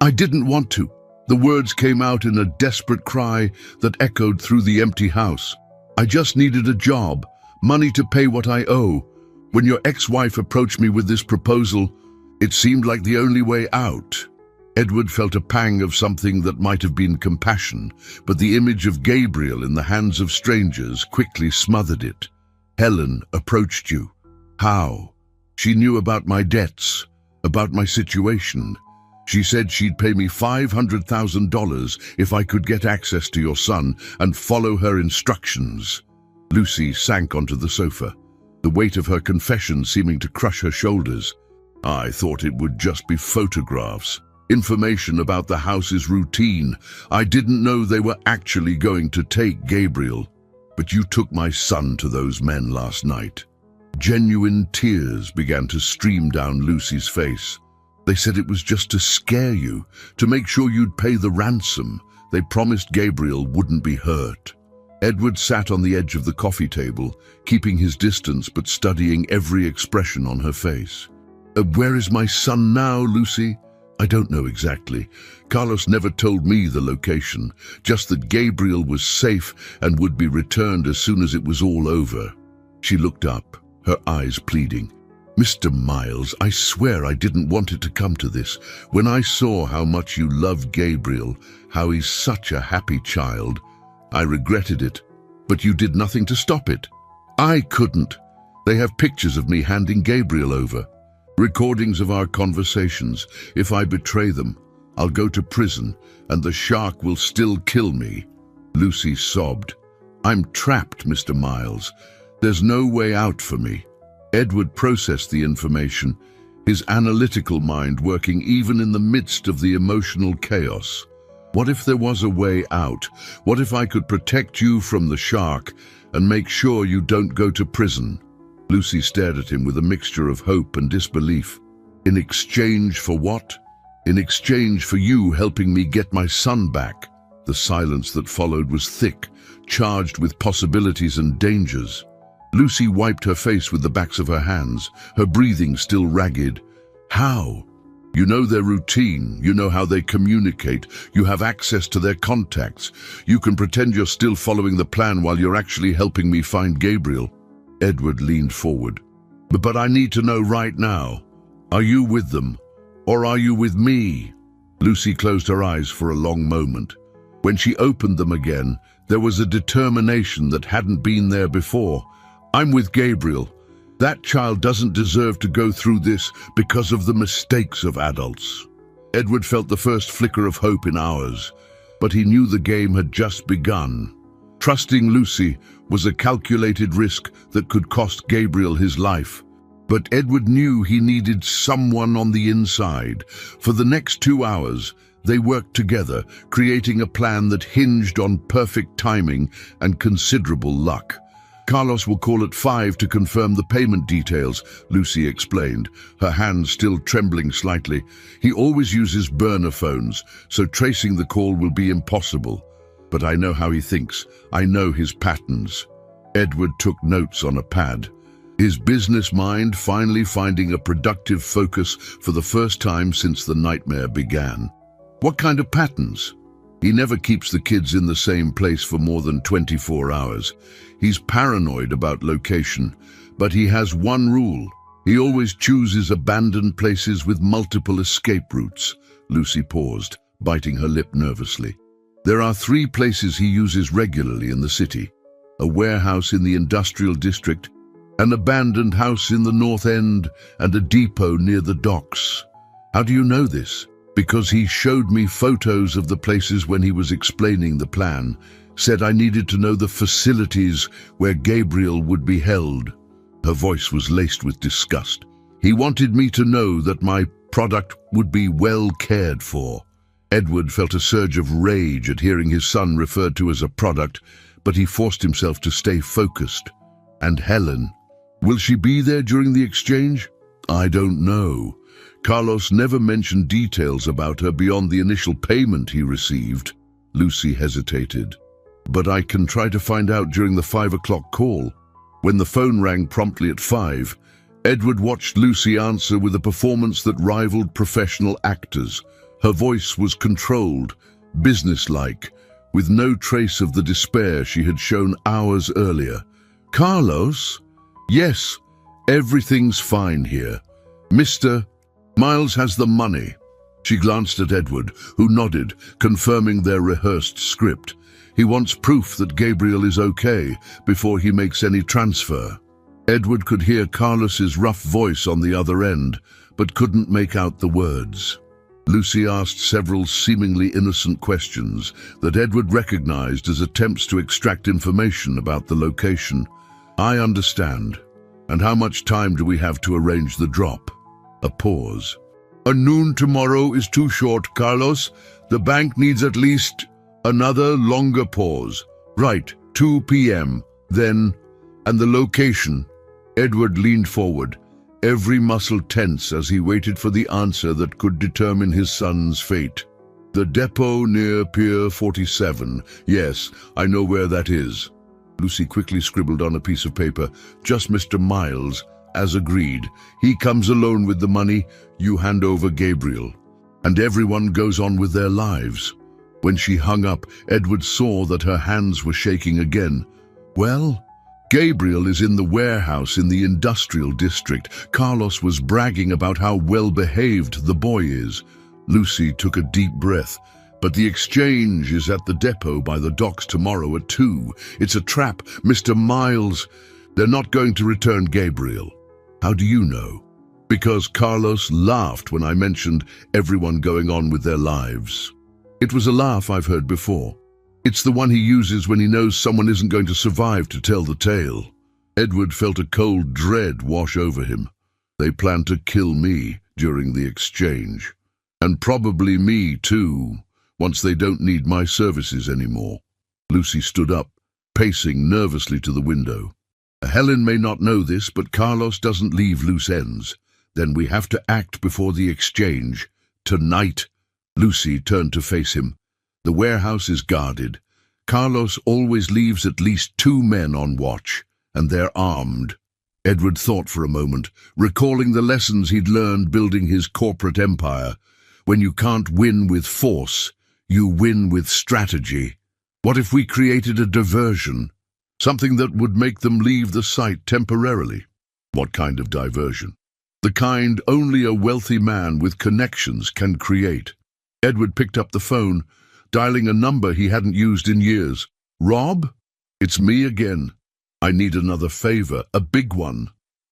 "I didn't want to." The words came out in a desperate cry that echoed through the empty house. "I just needed a job, money to pay what I owe. When your ex-wife approached me with this proposal, it seemed like the only way out." Edward felt a pang of something that might have been compassion, but the image of Gabriel in the hands of strangers quickly smothered it. "Helen approached you. How?" "She knew about my debts, about my situation. She said she'd pay me $500,000 if I could get access to your son and follow her instructions." Lucy sank onto the sofa, the weight of her confession seeming to crush her shoulders. "I thought it would just be photographs. Information about the house's routine. I didn't know they were actually going to take Gabriel. But you took my son to those men last night." Genuine tears began to stream down Lucy's face. "They said it was just to scare you, to make sure you'd pay the ransom. They promised Gabriel wouldn't be hurt." Edward sat on the edge of the coffee table, keeping his distance but studying every expression on her face. "Where is my son now, Lucy?" "I don't know exactly. Carlos never told me the location, just that Gabriel was safe and would be returned as soon as it was all over." She looked up, her eyes pleading. "Mr. Miles, I swear I didn't want it to come to this. When I saw how much you love Gabriel, how he's such a happy child, I regretted it. But you did nothing to stop it." "I couldn't. They have pictures of me handing Gabriel over. Recordings of our conversations. If I betray them, I'll go to prison, and the shark will still kill me." Lucy sobbed. "I'm trapped, Mr. Miles. There's no way out for me." Edward processed the information, his analytical mind working even in the midst of the emotional chaos. "What if there was a way out? What if I could protect you from the shark and make sure you don't go to prison?" Lucy stared at him with a mixture of hope and disbelief. "In exchange for what?" "In exchange for you helping me get my son back." The silence that followed was thick, charged with possibilities and dangers. Lucy wiped her face with the backs of her hands, her breathing still ragged. "How?" "You know their routine, you know how they communicate, you have access to their contacts. You can pretend you're still following the plan while you're actually helping me find Gabriel." Edward leaned forward. But I need to know right now. Are you with them, or are you with me?" Lucy closed her eyes for a long moment. When she opened them again, there was a determination that hadn't been there before. "I'm with Gabriel. That child doesn't deserve to go through this because of the mistakes of adults." Edward felt the first flicker of hope in hours, but he knew the game had just begun. Trusting Lucy was a calculated risk that could cost Gabriel his life. But Edward knew he needed someone on the inside. For the next 2 hours, They worked together, creating a plan that hinged on perfect timing and considerable luck. Carlos will call at 5 to confirm the payment details, Lucy explained, her hands still trembling slightly. He always uses burner phones, so tracing the call will be impossible. But I know how he thinks. I know his patterns. Edward took notes on a pad, his business mind finally finding a productive focus for the first time since the nightmare began. What kind of patterns? He never keeps the kids in the same place for more than 24 hours. He's paranoid about location, but he has one rule. He always chooses abandoned places with multiple escape routes. Lucy paused, biting her lip nervously. There are 3 places he uses regularly in the city: a warehouse in the industrial district, an abandoned house in the North End, and a depot near the docks. How do you know this? Because he showed me photos of the places when he was explaining the plan, said I needed to know the facilities where Gabriel would be held. Her voice was laced with disgust. He wanted me to know that my product would be well cared for. Edward felt a surge of rage at hearing his son referred to as a product, but he forced himself to stay focused. And Helen? Will she be there during the exchange? I don't know. Carlos never mentioned details about her beyond the initial payment he received. Lucy hesitated. But I can try to find out during the 5 o'clock call. When the phone rang promptly at 5, Edward watched Lucy answer with a performance that rivaled professional actors. Her voice was controlled, businesslike, with no trace of the despair she had shown hours earlier. Carlos? Yes, everything's fine here. Mr. Miles has the money. She glanced at Edward, who nodded, confirming their rehearsed script. He wants proof that Gabriel is okay before he makes any transfer. Edward could hear Carlos's rough voice on the other end, but couldn't make out the words. Lucy asked several seemingly innocent questions that Edward recognized as attempts to extract information about the location. I understand. And how much time do we have to arrange the drop? A pause. A noon tomorrow is too short, Carlos. The bank needs at least another longer pause. Right, 2 p.m. Then, and the location. Edward leaned forward, every muscle tense as he waited for the answer that could determine his son's fate. The depot near Pier 47. Yes, I know where that is. Lucy quickly scribbled on a piece of paper, just Mr. Miles, as agreed. He comes alone with the money, you hand over Gabriel. And everyone goes on with their lives. When she hung up, Edward saw that her hands were shaking again. Well, Gabriel is in the warehouse in the industrial district. Carlos was bragging about how well-behaved the boy is. Lucy took a deep breath. But the exchange is at the depot by the docks tomorrow at 2. It's a trap, Mr. Miles. They're not going to return Gabriel. How do you know? Because Carlos laughed when I mentioned everyone going on with their lives. It was a laugh I've heard before. It's the one he uses when he knows someone isn't going to survive to tell the tale. Edward felt a cold dread wash over him. They plan to kill me during the exchange. And probably me too, once they don't need my services anymore. Lucy stood up, pacing nervously to the window. Helen may not know this, but Carlos doesn't leave loose ends. Then we have to act before the exchange. Tonight. Lucy turned to face him. The warehouse is guarded. Carlos always leaves at least 2 men on watch, and they're armed. Edward thought for a moment, recalling the lessons he'd learned building his corporate empire. When you can't win with force, you win with strategy. What if we created a diversion? Something that would make them leave the site temporarily? What kind of diversion? The kind only a wealthy man with connections can create. Edward picked up the phone, dialing a number he hadn't used in years. Rob? It's me again. I need another favor, a big one.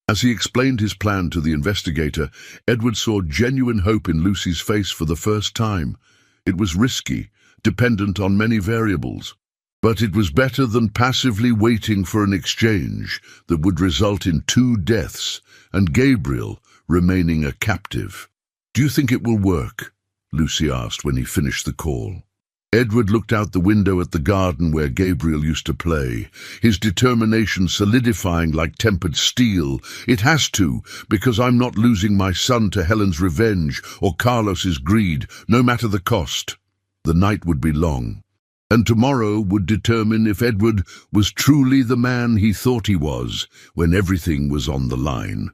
As he explained his plan to the investigator, Edward saw genuine hope in Lucy's face for the first time. It was risky, dependent on many variables. But it was better than passively waiting for an exchange that would result in 2 deaths and Gabriel remaining a captive. Do you think it will work? Lucy asked when he finished the call. Edward looked out the window at the garden where Gabriel used to play, his determination solidifying like tempered steel. "It has to, because I'm not losing my son to Helen's revenge or Carlos's greed, no matter the cost." The night would be long, and tomorrow would determine if Edward was truly the man he thought he was when everything was on the line.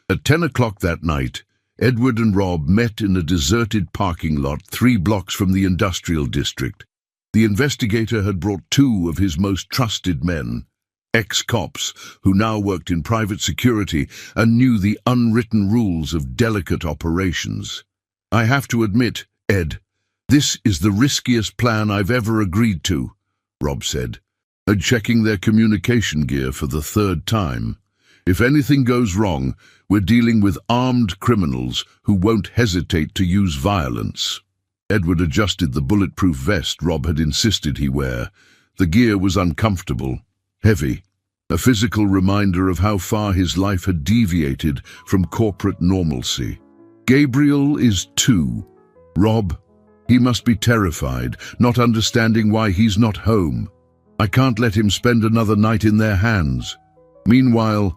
At 10 o'clock that night, Edward and Rob met in a deserted parking lot 3 blocks from the industrial district. The investigator had brought 2 of his most trusted men, ex-cops who now worked in private security and knew the unwritten rules of delicate operations. "I have to admit, Ed, this is the riskiest plan I've ever agreed to," Rob said, checking their communication gear for the 3rd time. "If anything goes wrong, we're dealing with armed criminals who won't hesitate to use violence." Edward adjusted the bulletproof vest Rob had insisted he wear. The gear was uncomfortable, heavy, a physical reminder of how far his life had deviated from corporate normalcy. "Gabriel is 2. Rob, he must be terrified, not understanding why he's not home. I can't let him spend another night in their hands." Meanwhile,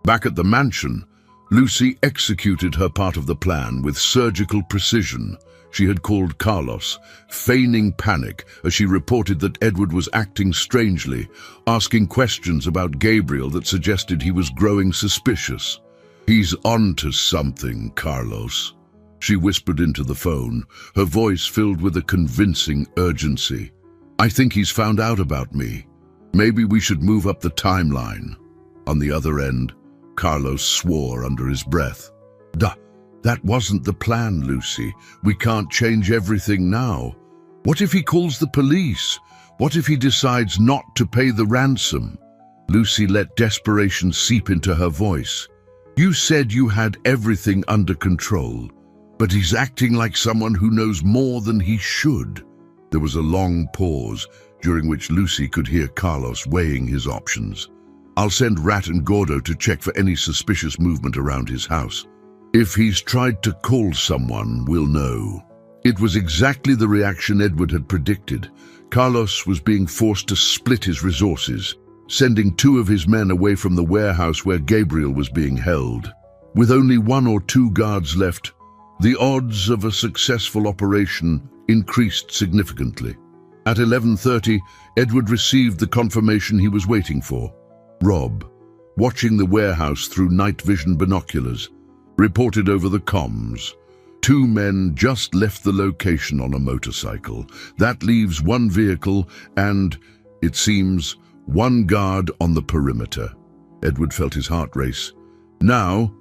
back at the mansion, Lucy executed her part of the plan with surgical precision. She had called Carlos, feigning panic as she reported that Edward was acting strangely, asking questions about Gabriel that suggested he was growing suspicious. "He's onto something, Carlos," she whispered into the phone, her voice filled with a convincing urgency. "I think he's found out about me. Maybe we should move up the timeline." On the other end, Carlos swore under his breath. That wasn't the plan, Lucy. We can't change everything now. What if he calls the police? What if he decides not to pay the ransom?" Lucy let desperation seep into her voice. "You said you had everything under control, but he's acting like someone who knows more than he should." There was a long pause, during which Lucy could hear Carlos weighing his options. "I'll send Rat and Gordo to check for any suspicious movement around his house. If he's tried to call someone, we'll know." It was exactly the reaction Edward had predicted. Carlos was being forced to split his resources, sending 2 of his men away from the warehouse where Gabriel was being held. With only 1 or 2 guards left, the odds of a successful operation increased significantly. At 11:30, Edward received the confirmation he was waiting for. Rob, watching the warehouse through night vision binoculars, reported over the comms. 2 men just left the location on a motorcycle. That leaves 1 vehicle and, it seems, 1 guard on the perimeter. Edward felt his heart race. Now,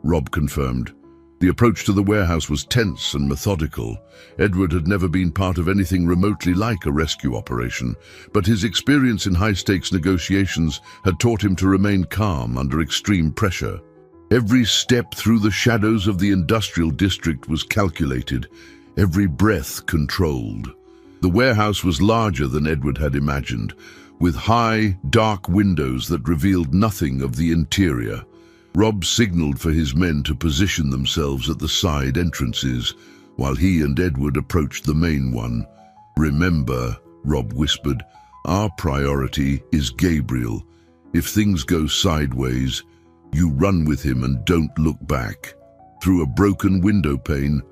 Rob confirmed. The approach to the warehouse was tense and methodical. Edward had never been part of anything remotely like a rescue operation, but his experience in high-stakes negotiations had taught him to remain calm under extreme pressure. Every step through the shadows of the industrial district was calculated, every breath controlled. The warehouse was larger than Edward had imagined, with high, dark windows that revealed nothing of the interior. Rob signaled for his men to position themselves at the side entrances, while he and Edward approached the main one. "Remember," Rob whispered, "our priority is Gabriel. If things go sideways, you run with him and don't look back." Through a broken window pane,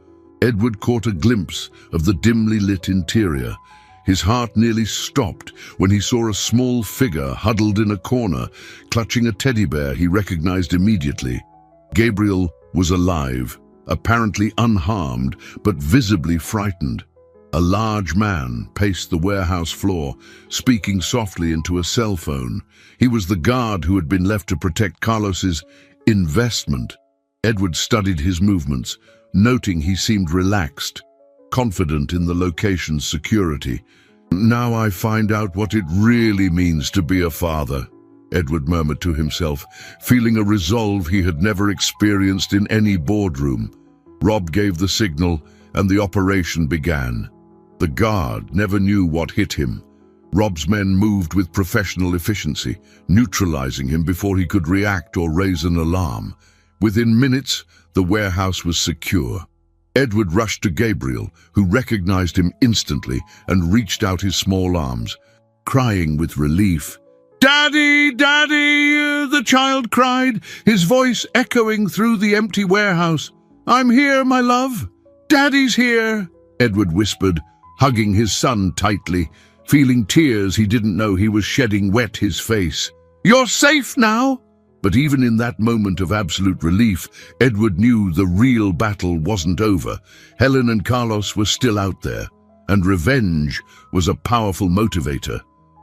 Edward caught a glimpse of the dimly lit interior. His heart nearly stopped when he saw a small figure huddled in a corner, clutching a teddy bear he recognized immediately. Gabriel was alive, apparently unharmed, but visibly frightened. A large man paced the warehouse floor, speaking softly into a cell phone. He was the guard who had been left to protect Carlos's investment. Edward studied his movements, noting he seemed relaxed, confident in the location's security. "Now I find out what it really means to be a father," Edward murmured to himself, feeling a resolve he had never experienced in any boardroom. Rob gave the signal, and the operation began. The guard never knew what hit him. Rob's men moved with professional efficiency, neutralizing him before he could react or raise an alarm. Within minutes, the warehouse was secure. Edward rushed to Gabriel, who recognized him instantly and reached out his small arms, crying with relief. "Daddy, Daddy!" the child cried, his voice echoing through the empty warehouse. "I'm here, my love. Daddy's here," Edward whispered, hugging his son tightly, feeling tears he didn't know he was shedding wet his face. "You're safe now." But even in that moment of absolute relief, Edward knew the real battle wasn't over. Helen and Carlos were still out there, and revenge was a powerful motivator.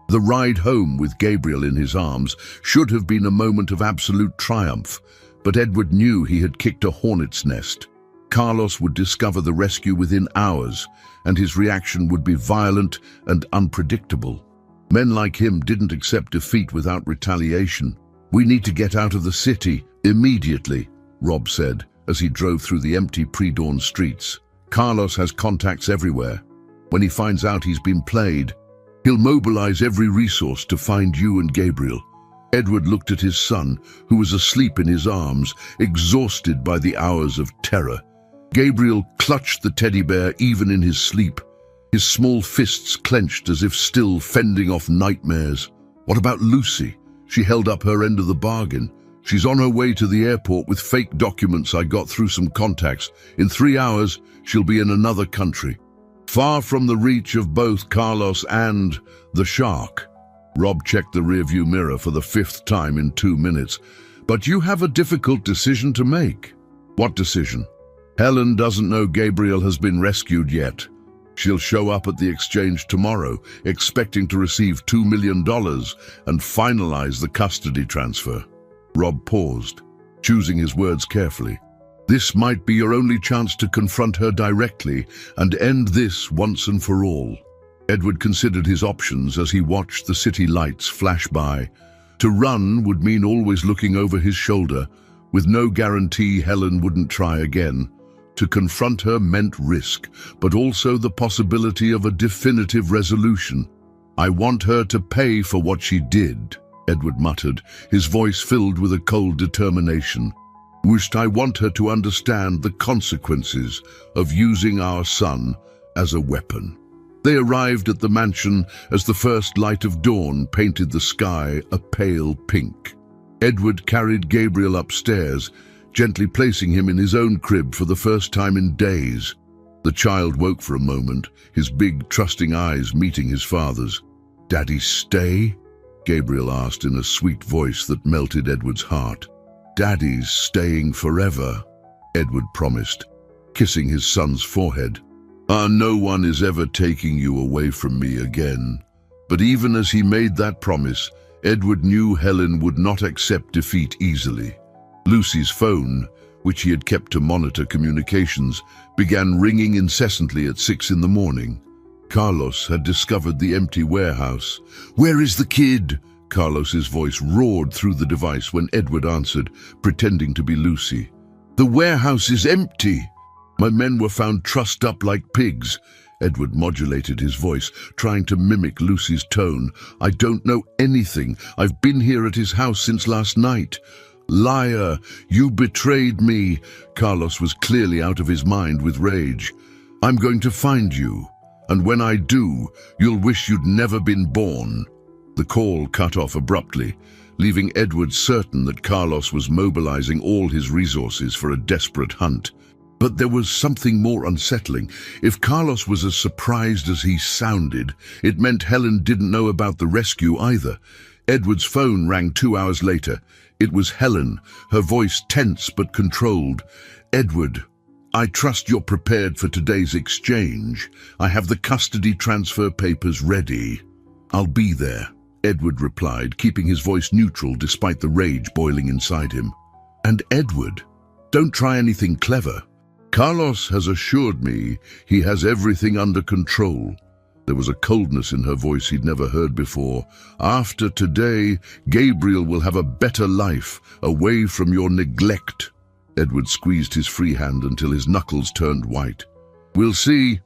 The ride home with Gabriel in his arms should have been a moment of absolute triumph, but Edward knew he had kicked a hornet's nest. Carlos would discover the rescue within hours, and his reaction would be violent and unpredictable. Men like him didn't accept defeat without retaliation. "We need to get out of the city immediately," Rob said as he drove through the empty pre-dawn streets. "Carlos has contacts everywhere. When he finds out he's been played, he'll mobilize every resource to find you and Gabriel." Edward looked at his son, who was asleep in his arms, exhausted by the hours of terror. Gabriel clutched the teddy bear even in his sleep, his small fists clenched as if still fending off nightmares. "What about Lucy?" She held up her end of the bargain. "She's on her way to the airport with fake documents I got through some contacts. In 3 hours, she'll be in another country, far from the reach of both Carlos and the shark." Rob checked the rearview mirror for the 5th time in 2 minutes. "But you have a difficult decision to make." "What decision?" "Helen doesn't know Gabriel has been rescued yet. She'll show up at the exchange tomorrow, expecting to receive $2 million and finalize the custody transfer." Rob paused, choosing his words carefully. "This might be your only chance to confront her directly and end this once and for all." Edward considered his options as he watched the city lights flash by. To run would mean always looking over his shoulder, with no guarantee Helen wouldn't try again. To confront her meant risk, but also the possibility of a definitive resolution. "I want her to pay for what she did," Edward muttered, his voice filled with a cold determination. "I want her to understand the consequences of using our son as a weapon." They arrived at the mansion as the first light of dawn painted the sky a pale pink. Edward carried Gabriel upstairs, gently placing him in his own crib for the first time in days. The child woke for a moment, his big, trusting eyes meeting his father's. "Daddy stay?" Gabriel asked in a sweet voice that melted Edward's heart. "Daddy's staying forever," Edward promised, kissing his son's forehead. No one is ever taking you away from me again." But even as he made that promise, Edward knew Helen would not accept defeat easily. Lucy's phone, which he had kept to monitor communications, began ringing incessantly at 6 in the morning. Carlos had discovered the empty warehouse. "Where is the kid?" Carlos's voice roared through the device when Edward answered, pretending to be Lucy. "The warehouse is empty. My men were found trussed up like pigs." Edward modulated his voice, trying to mimic Lucy's tone. "I don't know anything. I've been here at his house since last night." "Liar! You betrayed me!" Carlos was clearly out of his mind with rage. "I'm going to find you, and when I do, you'll wish you'd never been born." The call cut off abruptly, leaving Edward certain that Carlos was mobilizing all his resources for a desperate hunt. But there was something more unsettling. If Carlos was as surprised as he sounded, it meant Helen didn't know about the rescue either. Edward's phone rang 2 hours later. It was Helen, her voice tense but controlled. "Edward, I trust you're prepared for today's exchange. I have the custody transfer papers ready." "I'll be there," Edward replied, keeping his voice neutral despite the rage boiling inside him. "And Edward, don't try anything clever. Carlos has assured me he has everything under control." There was a coldness in her voice he'd never heard before. "After today, Gabriel will have a better life, away from your neglect." Edward squeezed his free hand until his knuckles turned white. "We'll see."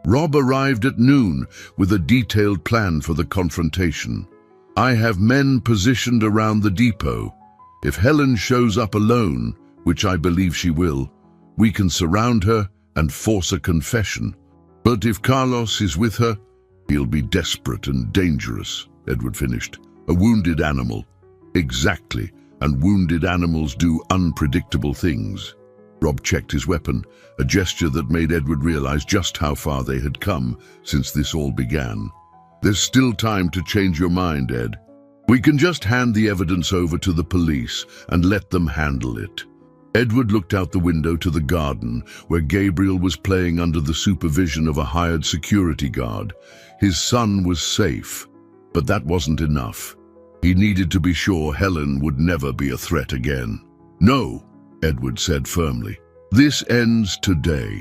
Rob arrived at noon with a detailed plan for the confrontation. "I have men positioned around the depot. If Helen shows up alone, which I believe she will, we can surround her and force a confession. But if Carlos is with her, he'll be desperate and dangerous, Edward finished. A wounded animal. Exactly, and wounded animals do unpredictable things. Rob checked his weapon, a gesture that made Edward realize just how far they had come since this all began. There's still time to change your mind, Ed. We can just hand the evidence over to the police and let them handle it. Edward looked out the window to the garden, where Gabriel was playing under the supervision of a hired security guard. His son was safe, but that wasn't enough. He needed to be sure Helen would never be a threat again. No, Edward said firmly. This ends today.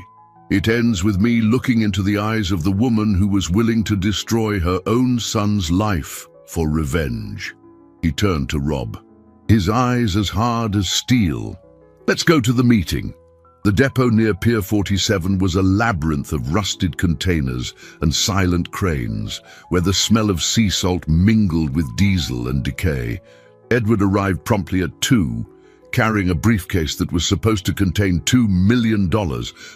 It ends with me looking into the eyes of the woman who was willing to destroy her own son's life for revenge. He turned to Rob, his eyes as hard as steel. Let's go to the meeting. The depot near Pier 47 was a labyrinth of rusted containers and silent cranes, where the smell of sea salt mingled with diesel and decay. Edward arrived promptly at 2, carrying a briefcase that was supposed to contain $2 million,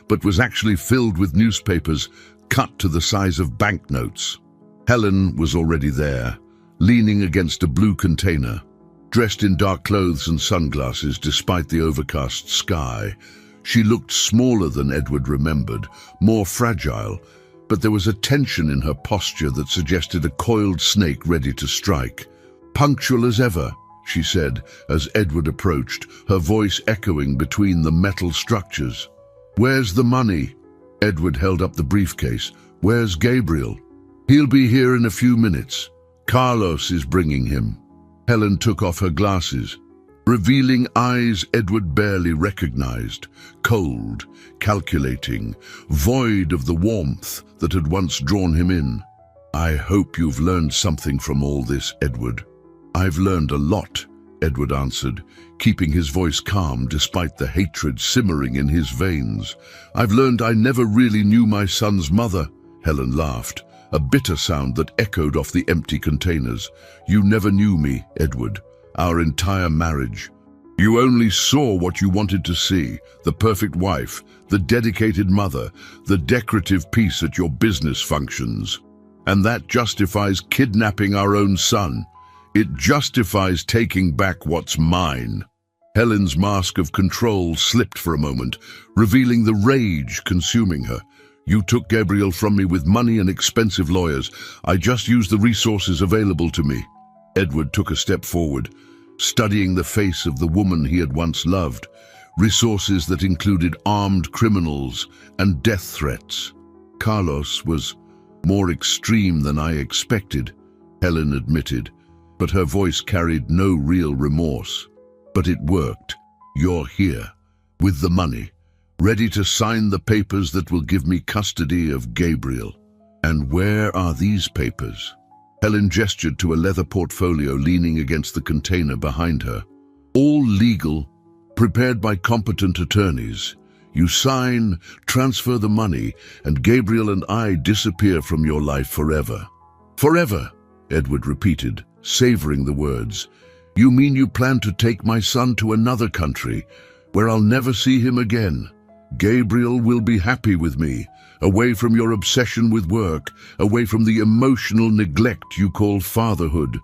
but was actually filled with newspapers cut to the size of banknotes. Helen was already there, leaning against a blue container, dressed in dark clothes and sunglasses despite the overcast sky. She looked smaller than Edward remembered, more fragile, but there was a tension in her posture that suggested a coiled snake ready to strike. Punctual as ever, she said as Edward approached, her voice echoing between the metal structures. Where's the money? Edward held up the briefcase. Where's Gabriel? He'll be here in a few minutes. Carlos is bringing him. Helen took off her glasses, revealing eyes Edward barely recognized, cold, calculating, void of the warmth that had once drawn him in. I hope you've learned something from all this, Edward. I've learned a lot, Edward answered, keeping his voice calm despite the hatred simmering in his veins. I've learned I never really knew my son's mother. Helen laughed, a bitter sound that echoed off the empty containers. You never knew me, Edward. Our entire marriage. You only saw what you wanted to see, the perfect wife, the dedicated mother, the decorative piece at your business functions. And that justifies kidnapping our own son. It justifies taking back what's mine. Helen's mask of control slipped for a moment, revealing the rage consuming her. You took Gabriel from me with money and expensive lawyers. I just used the resources available to me. Edward took a step forward, studying the face of the woman he had once loved, resources that included armed criminals and death threats. Carlos was more extreme than I expected, Helen admitted, but her voice carried no real remorse. But it worked. You're here, with the money, ready to sign the papers that will give me custody of Gabriel. And where are these papers? Helen gestured to a leather portfolio leaning against the container behind her. All legal, prepared by competent attorneys. You sign, transfer the money, and Gabriel and I disappear from your life forever. Forever, Edward repeated, savoring the words. You mean you plan to take my son to another country, where I'll never see him again? Gabriel will be happy with me, away from your obsession with work, away from the emotional neglect you call fatherhood.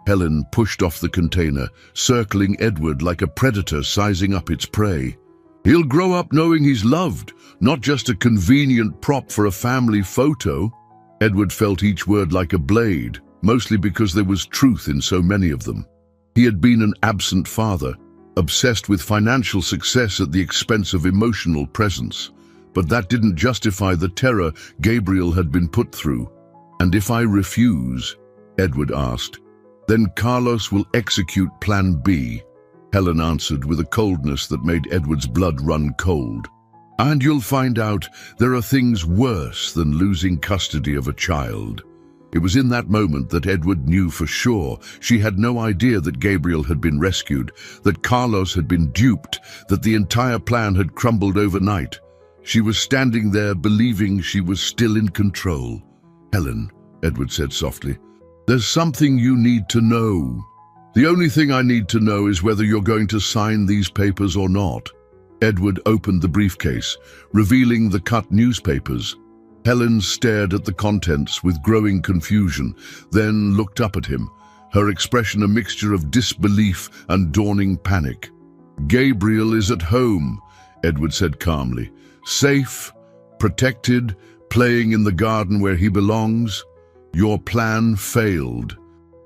Helen pushed off the container, circling Edward like a predator sizing up its prey. He'll grow up knowing he's loved, not just a convenient prop for a family photo. Edward felt each word like a blade, mostly because there was truth in so many of them. He had been an absent father, obsessed with financial success at the expense of emotional presence. But that didn't justify the terror Gabriel had been put through. And if I refuse, Edward asked, then Carlos will execute Plan B, Helen answered with a coldness that made Edward's blood run cold. And you'll find out there are things worse than losing custody of a child. It was in that moment that Edward knew for sure. She had no idea that Gabriel had been rescued, that Carlos had been duped, that the entire plan had crumbled overnight. She was standing there believing she was still in control. Helen, Edward said softly, there's something you need to know. The only thing I need to know is whether you're going to sign these papers or not. Edward opened the briefcase, revealing the cut newspapers. Helen stared at the contents with growing confusion, then looked up at him, her expression a mixture of disbelief and dawning panic. "Gabriel is at home," Edward said calmly. "Safe, protected, playing in the garden where he belongs. Your plan failed."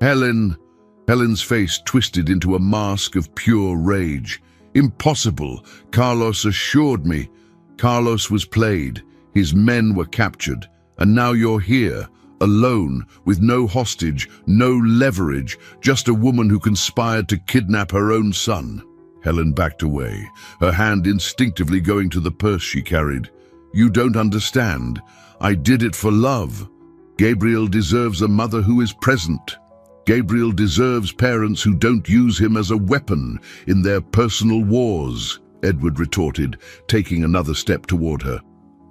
Helen's face twisted into a mask of pure rage. "Impossible. Carlos assured me." "Carlos was played. His men were captured. And now you're here, alone, with no hostage, no leverage, just a woman who conspired to kidnap her own son." Helen backed away, her hand instinctively going to the purse she carried. "You don't understand. I did it for love. Gabriel deserves a mother who is present. Gabriel deserves parents who don't use him as a weapon in their personal wars," Edward retorted, taking another step toward her.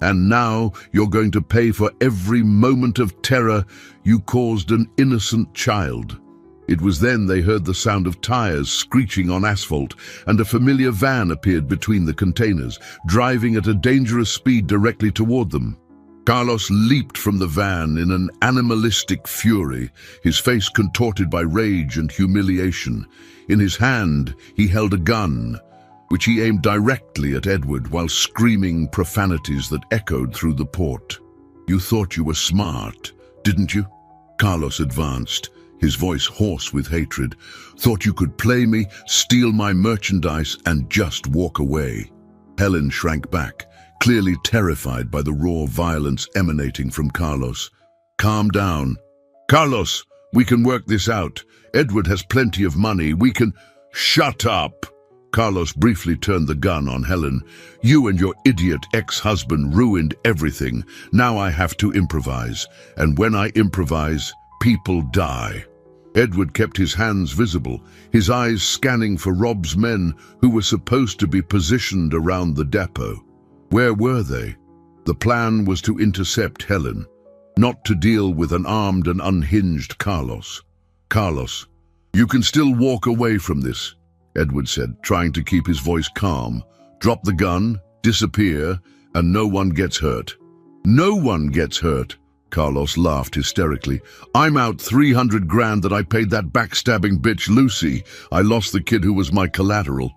"And now you're going to pay for every moment of terror you caused an innocent child." It was then they heard the sound of tires screeching on asphalt, and a familiar van appeared between the containers, driving at a dangerous speed directly toward them. Carlos leaped from the van in an animalistic fury, his face contorted by rage and humiliation. In his hand, he held a gun, which he aimed directly at Edward while screaming profanities that echoed through the port. "You thought you were smart, didn't you?" Carlos advanced, his voice hoarse with hatred. "Thought you could play me, steal my merchandise, and just walk away." Helen shrank back, clearly terrified by the raw violence emanating from Carlos. "Calm down. Carlos, we can work this out. Edward has plenty of money. We can—" "Shut up!" Carlos briefly turned the gun on Helen. "You and your idiot ex-husband ruined everything. Now I have to improvise. And when I improvise, people die." Edward kept his hands visible, his eyes scanning for Rob's men who were supposed to be positioned around the depot. Where were they? The plan was to intercept Helen, not to deal with an armed and unhinged Carlos. "Carlos, you can still walk away from this," Edward said, trying to keep his voice calm. "Drop the gun, disappear, and no one gets hurt." "No one gets hurt," Carlos laughed hysterically. "I'm out 300 grand that I paid that backstabbing bitch Lucy. I lost the kid who was my collateral.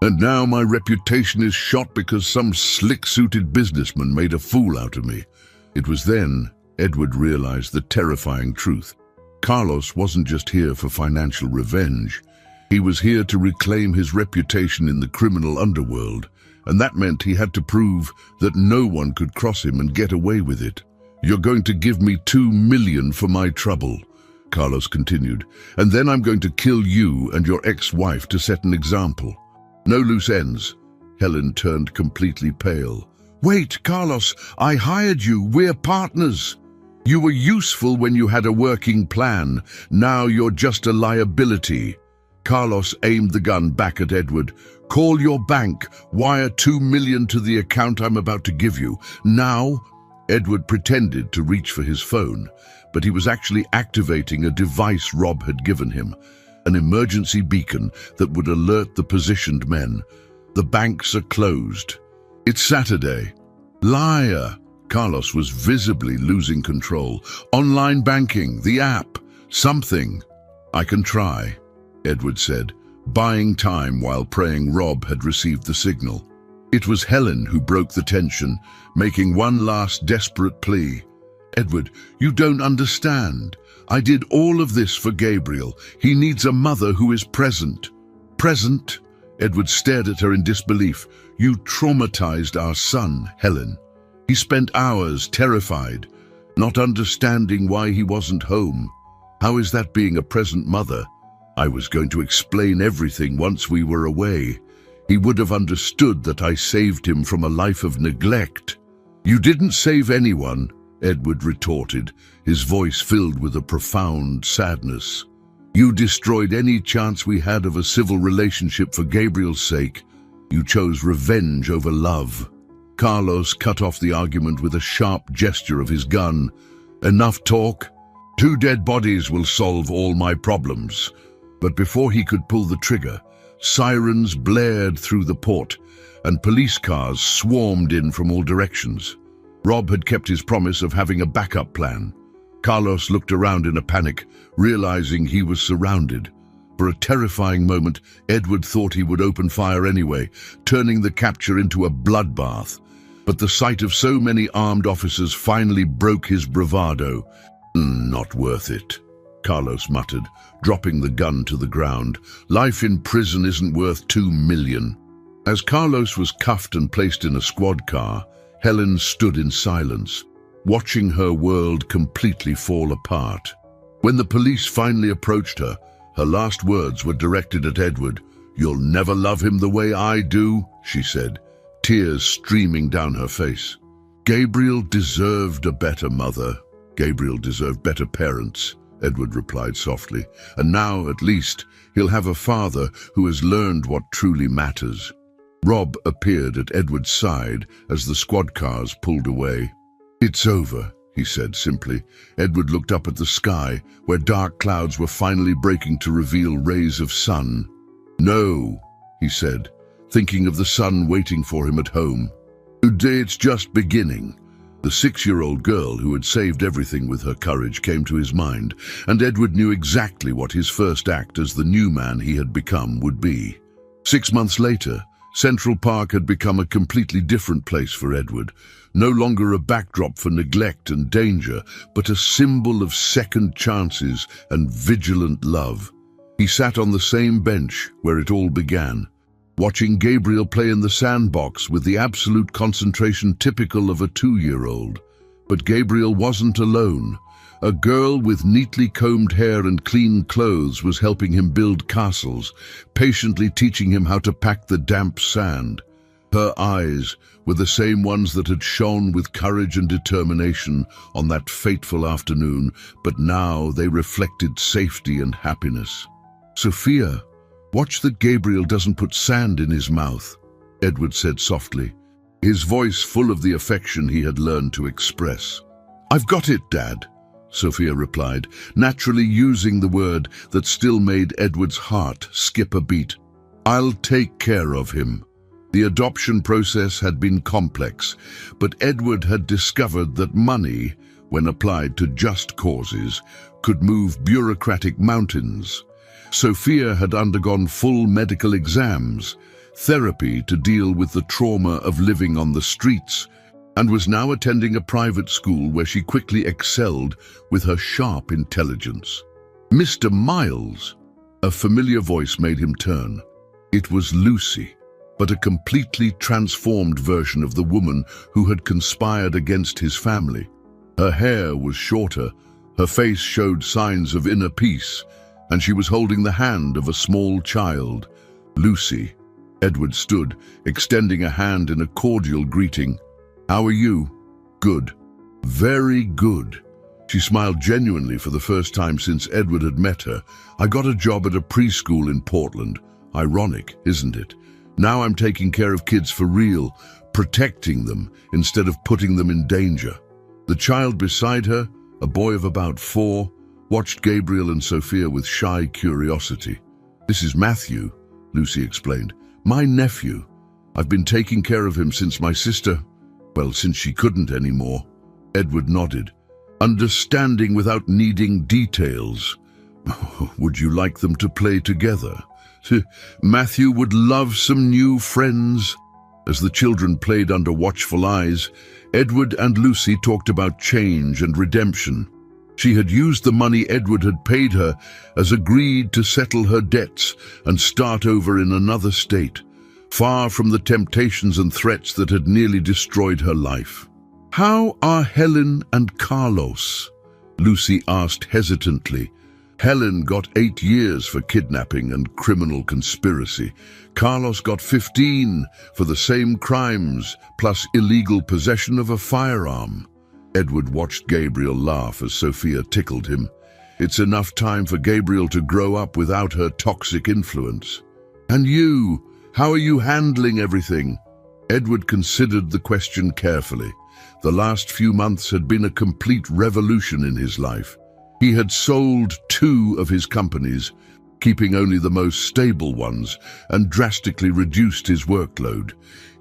And now my reputation is shot because some slick-suited businessman made a fool out of me." It was then Edward realized the terrifying truth. Carlos wasn't just here for financial revenge. He was here to reclaim his reputation in the criminal underworld, and that meant he had to prove that no one could cross him and get away with it. "You're going to give me $2 million for my trouble," Carlos continued, "and then I'm going to kill you and your ex-wife to set an example. No loose ends." Helen turned completely pale. "Wait, Carlos, I hired you. We're partners. You were useful when you had a working plan. Now you're just a liability." Carlos aimed the gun back at Edward. "Call your bank. Wire $2 million to the account I'm about to give you. Now." Edward pretended to reach for his phone, but he was actually activating a device Rob had given him, an emergency beacon that would alert the positioned men. "The banks are closed. It's Saturday." "Liar!" Carlos was visibly losing control. "Online banking, the app, something." "I can try," Edward said, buying time while praying Rob had received the signal. It was Helen who broke the tension, making one last desperate plea. "Edward, you don't understand. I did all of this for Gabriel. He needs a mother who is present." "Present?" Edward stared at her in disbelief. "You traumatized our son, Helen. He spent hours terrified, not understanding why he wasn't home. How is that being a present mother? I was going to explain everything once we were away. He would have understood that I saved him from a life of neglect." "You didn't save anyone," Edward retorted, his voice filled with a profound sadness. "You destroyed any chance we had of a civil relationship for Gabriel's sake. You chose revenge over love." Carlos cut off the argument with a sharp gesture of his gun. "Enough talk. 2 dead bodies will solve all my problems." But before he could pull the trigger, Sirens blared through the port, and police cars swarmed in from all directions. Rob had kept his promise of having a backup plan. Carlos looked around in a panic, realizing he was surrounded. For a terrifying moment, Edward thought he would open fire anyway, turning the capture into a bloodbath. But the sight of so many armed officers finally broke his bravado. Not worth it, Carlos muttered, dropping the gun to the ground. Life in prison isn't worth $2 million. As Carlos was cuffed and placed in a squad car, Helen stood in silence, watching her world completely fall apart. When the police finally approached her, her last words were directed at Edward. "You'll never love him the way I do," she said, tears streaming down her face. Gabriel deserved a better mother. Gabriel deserved better parents, Edward replied softly. And now, at least, he'll have a father who has learned what truly matters. Rob appeared at Edward's side as the squad cars pulled away. "It's over," he said simply. Edward looked up at the sky, where dark clouds were finally breaking to reveal rays of sun. "No," he said, thinking of the sun waiting for him at home. "Today it's just beginning." The 6-year-old girl who had saved everything with her courage came to his mind, and Edward knew exactly what his first act as the new man he had become would be. 6 months later, Central Park had become a completely different place for Edward, no longer a backdrop for neglect and danger, but a symbol of second chances and vigilant love. He sat on the same bench where it all began, watching Gabriel play in the sandbox with the absolute concentration typical of a 2-year-old. But Gabriel wasn't alone. A girl with neatly combed hair and clean clothes was helping him build castles, patiently teaching him how to pack the damp sand. Her eyes were the same ones that had shone with courage and determination on that fateful afternoon, but now they reflected safety and happiness. "Sophia, watch that Gabriel doesn't put sand in his mouth," Edward said softly, his voice full of the affection he had learned to express. "I've got it, Dad," Sophia replied, naturally using the word that still made Edward's heart skip a beat. "I'll take care of him." The adoption process had been complex, but Edward had discovered that money, when applied to just causes, could move bureaucratic mountains. Sophia had undergone full medical exams, therapy to deal with the trauma of living on the streets, and was now attending a private school where she quickly excelled with her sharp intelligence. "Mr. Miles!" A familiar voice made him turn. It was Lucy, but a completely transformed version of the woman who had conspired against his family. Her hair was shorter, her face showed signs of inner peace, and she was holding the hand of a small child. "Lucy." Edward stood, extending a hand in a cordial greeting. "How are you?" "Good." "Very good." She smiled genuinely for the first time since Edward had met her. "I got a job at a preschool in Portland. Ironic, isn't it? Now I'm taking care of kids for real, protecting them instead of putting them in danger." The child beside her, a boy of about 4, watched Gabriel and Sophia with shy curiosity. "This is Matthew," Lucy explained. "My nephew. I've been taking care of him since my sister, since she couldn't anymore." Edward nodded, understanding without needing details. "Would you like them to play together? Matthew would love some new friends." As the children played under watchful eyes, Edward and Lucy talked about change and redemption. She had used the money Edward had paid her as agreed to settle her debts and start over in another state, far from the temptations and threats that had nearly destroyed her life. "How are Helen and Carlos?" Lucy asked hesitantly. Helen got 8 years for kidnapping and criminal conspiracy. Carlos got 15 for the same crimes, plus illegal possession of a firearm. Edward watched Gabriel laugh as Sophia tickled him. It's enough time for Gabriel to grow up without her toxic influence. "And you, how are you handling everything?" Edward considered the question carefully. The last few months had been a complete revolution in his life. He had sold 2 of his companies, keeping only the most stable ones, and drastically reduced his workload.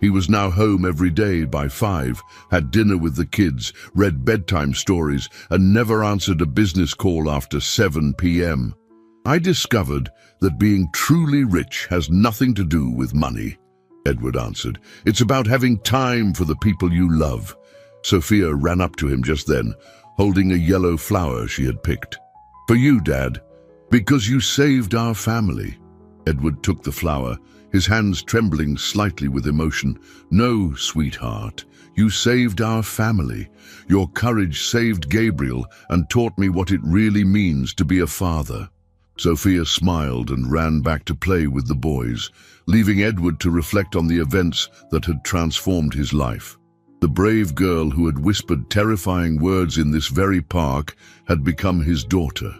He was now home every day by 5, had dinner with the kids, read bedtime stories, and never answered a business call after 7 p.m. I discovered that being truly rich has nothing to do with money, Edward answered. It's about having time for the people you love. Sophia ran up to him just then, holding a yellow flower she had picked. For you, Dad, because you saved our family. Edward took the flower, his hands trembling slightly with emotion. No, sweetheart, you saved our family. Your courage saved Gabriel and taught me what it really means to be a father. Sophia smiled and ran back to play with the boys, leaving Edward to reflect on the events that had transformed his life. The brave girl who had whispered terrifying words in this very park had become his daughter.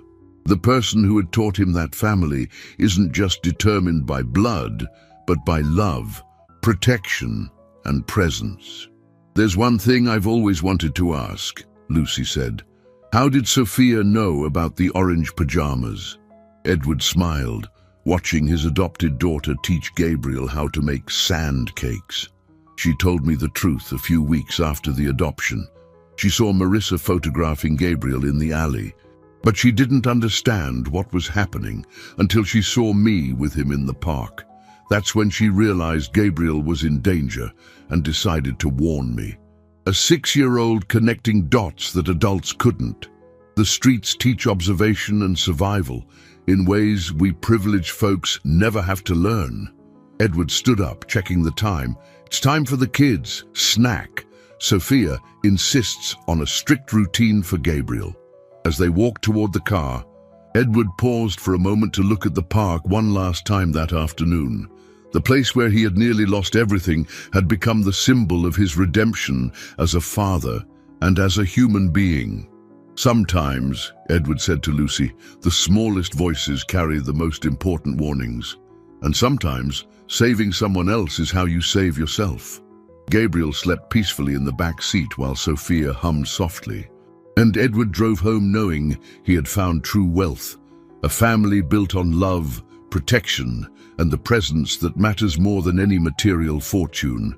The person who had taught him that family isn't just determined by blood, but by love, protection, and presence. There's one thing I've always wanted to ask, Lucy said. How did Sophia know about the orange pajamas? Edward smiled, watching his adopted daughter teach Gabriel how to make sand cakes. She told me the truth a few weeks after the adoption. She saw Marissa photographing Gabriel in the alley, but she didn't understand what was happening until she saw me with him in the park. That's when she realized Gabriel was in danger and decided to warn me. A 6-year-old connecting dots that adults couldn't. The streets teach observation and survival in ways we privileged folks never have to learn. Edward stood up, checking the time. It's time for the kids. Snack. Sophia insists on a strict routine for Gabriel. As they walked toward the car, Edward paused for a moment to look at the park one last time that afternoon. The place where he had nearly lost everything had become the symbol of his redemption as a father and as a human being. Sometimes, Edward said to Lucy, the smallest voices carry the most important warnings. And sometimes, saving someone else is how you save yourself. Gabriel slept peacefully in the back seat while Sophia hummed softly. And Edward drove home knowing he had found true wealth, a family built on love, protection, and the presence that matters more than any material fortune.